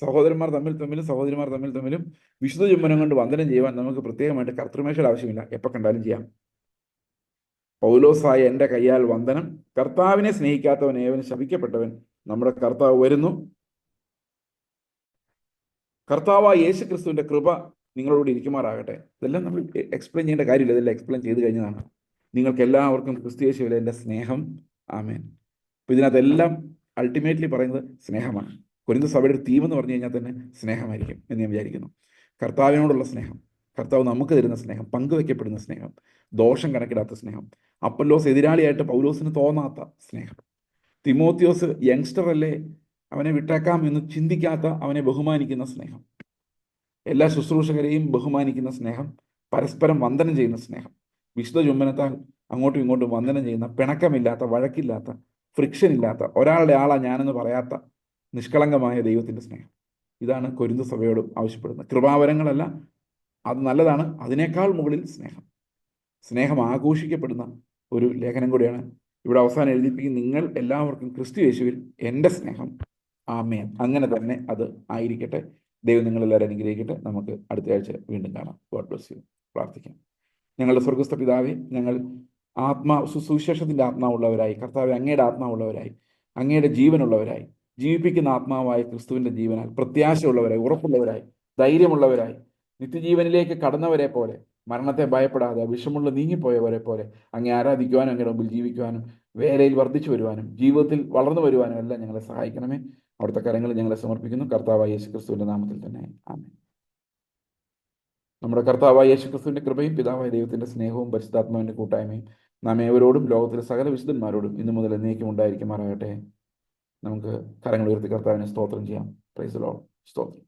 സഹോദരന്മാർ തമ്മിലും സഹോദരിമാർ തമ്മിലും വിശുദ്ധ ചുംബനം കൊണ്ട് വന്ദനം ചെയ്യുവാൻ നമുക്ക് പ്രത്യേകമായിട്ട് കർത്തൃമേഷയുടെ ആവശ്യമില്ല, എപ്പോൾ കണ്ടാലും ചെയ്യാം. പൗലോസായ എൻ്റെ കയ്യാൽ വന്ദനം. കർത്താവിനെ സ്നേഹിക്കാത്തവൻ ഏവനും ശപിക്കപ്പെട്ടവൻ. നമ്മുടെ കർത്താവ് വരുന്നു. കർത്താവായ യേശു ക്രിസ്തുവിന്റെ കൃപ നിങ്ങളോട് ഇരിക്കുമാറാകട്ടെ. ഇതെല്ലാം നമ്മൾ എക്സ്പ്ലെയിൻ ചെയ്യേണ്ട കാര്യമില്ല, ഇതെല്ലാം എക്സ്പ്ലെയിൻ ചെയ്ത് കഴിഞ്ഞതാണ്. നിങ്ങൾക്ക് എല്ലാവർക്കും ക്രിസ്തു യേശുവിലെ എൻ്റെ സ്നേഹം. ആമേൻ. അപ്പോൾ ഇതിനകത്തെല്ലാം അൾട്ടിമേറ്റ്ലി പറയുന്നത് സ്നേഹമാണ്. കൊരിന്ത സഭയുടെ ഒരു തീം എന്ന് പറഞ്ഞു കഴിഞ്ഞാൽ തന്നെ സ്നേഹമായിരിക്കും എന്ന് ഞാൻ വിചാരിക്കുന്നു. കർത്താവിനോടുള്ള സ്നേഹം, കർത്താവ് നമുക്ക് തരുന്ന സ്നേഹം, പങ്കുവെക്കപ്പെടുന്ന സ്നേഹം, ദോഷം കണക്കിടാത്ത സ്നേഹം, അപ്പൊല്ലോസ് എതിരാളിയായിട്ട് പൗലോസിന് തോന്നാത്ത സ്നേഹം, തിമോത്തിയോസ് യങ്സ്റ്റർ അല്ലേ, അവനെ വിട്ടേക്കാം എന്ന് ചിന്തിക്കാത്ത, അവനെ ബഹുമാനിക്കുന്ന സ്നേഹം, എല്ലാ ശുശ്രൂഷകരെയും ബഹുമാനിക്കുന്ന സ്നേഹം, പരസ്പരം വന്ദനം ചെയ്യുന്ന സ്നേഹം, വിശുദ്ധ ചുംബനത്താൽ അങ്ങോട്ടും ഇങ്ങോട്ടും വന്ദനം ചെയ്യുന്ന, പിണക്കമില്ലാത്ത, വഴക്കില്ലാത്ത, ഫ്രിക്ഷൻ ഇല്ലാത്ത, ഒരാളുടെ ആളാ ഞാനെന്ന് പറയാത്ത നിഷ്കളങ്കമായ ദൈവത്തിൻ്റെ സ്നേഹം. ഇതാണ് കൊരിന്ത സഭയോടും ആവശ്യപ്പെടുന്നത്. കൃപാവരങ്ങളല്ല, അത് നല്ലതാണ്, അതിനേക്കാൾ മുകളിൽ സ്നേഹം ആഘോഷിക്കപ്പെടുന്ന ഒരു ലേഖനം കൂടിയാണ് ഇവിടെ അവസാനം എഴുതിപ്പിക്കും, നിങ്ങൾ എല്ലാവർക്കും ക്രിസ്തു യേശുവിൽ എൻ്റെ സ്നേഹം. ആമേൻ. അങ്ങനെ തന്നെ അത് ആയിരിക്കട്ടെ. ദൈവം നിങ്ങളെല്ലാവരും അനുഗ്രഹിക്കട്ടെ. നമുക്ക് അടുത്ത ആഴ്ച വീണ്ടും കാണാം. God bless you. പ്രാർത്ഥിക്കാം. ഞങ്ങളുടെ സ്വർഗസ്ഥ പിതാവേ, ഞങ്ങൾ സുവിശേഷത്തിൻ്റെ ആത്മാവുള്ളവരായി, കർത്താവെ അങ്ങയുടെ ആത്മാവുള്ളവരായി, അങ്ങയുടെ ജീവനുള്ളവരായി, ജീവിപ്പിക്കുന്ന ആത്മാവായ ക്രിസ്തുവിൻ്റെ ജീവനാൽ പ്രത്യാശയുള്ളവരായി, ഉറപ്പുള്ളവരായി, ധൈര്യമുള്ളവരായി, നിത്യജീവനിലേക്ക് കടന്നവരെ പോലെ, മരണത്തെ ഭയപ്പെടാതെ വിഷമുള്ള നീങ്ങിപ്പോയവരെ പോലെ അങ്ങേ ആരാധിക്കുവാനും അങ്ങയുടെ മുമ്പിൽ ജീവിക്കുവാനും വേലയിൽ വർദ്ധിച്ചു വരുവാനും ജീവിതത്തിൽ വളർന്നു വരുവാനും എല്ലാം ഞങ്ങളെ സഹായിക്കണമേ. അവിടുത്തെ കരങ്ങളിൽ ഞങ്ങളെ സമർപ്പിക്കുന്നു. കർത്താവായ യേശു ക്രിസ്തുവിൻ്റെ നാമത്തിൽ തന്നെ. ആമേൻ. നമ്മുടെ കർത്താവായ യേശു ക്രിസ്തുവിൻ്റെ കൃപയും പിതാവായ ദൈവത്തിൻ്റെ സ്നേഹവും പരിശുദ്ധാത്മാവിൻ്റെ കൂട്ടായ്മയും നാം ഏവരോടും ലോകത്തിലെ സകല വിശുദ്ധന്മാരോടും ഇന്നു മുതൽ എന്നേക്കും ഉണ്ടായിരിക്കുമാറാകട്ടെ. നമുക്ക് കരങ്ങൾ ഉയർത്തി കർത്താവിനെ സ്തോത്രം ചെയ്യാം. Praise the Lord. സ്തോത്രം.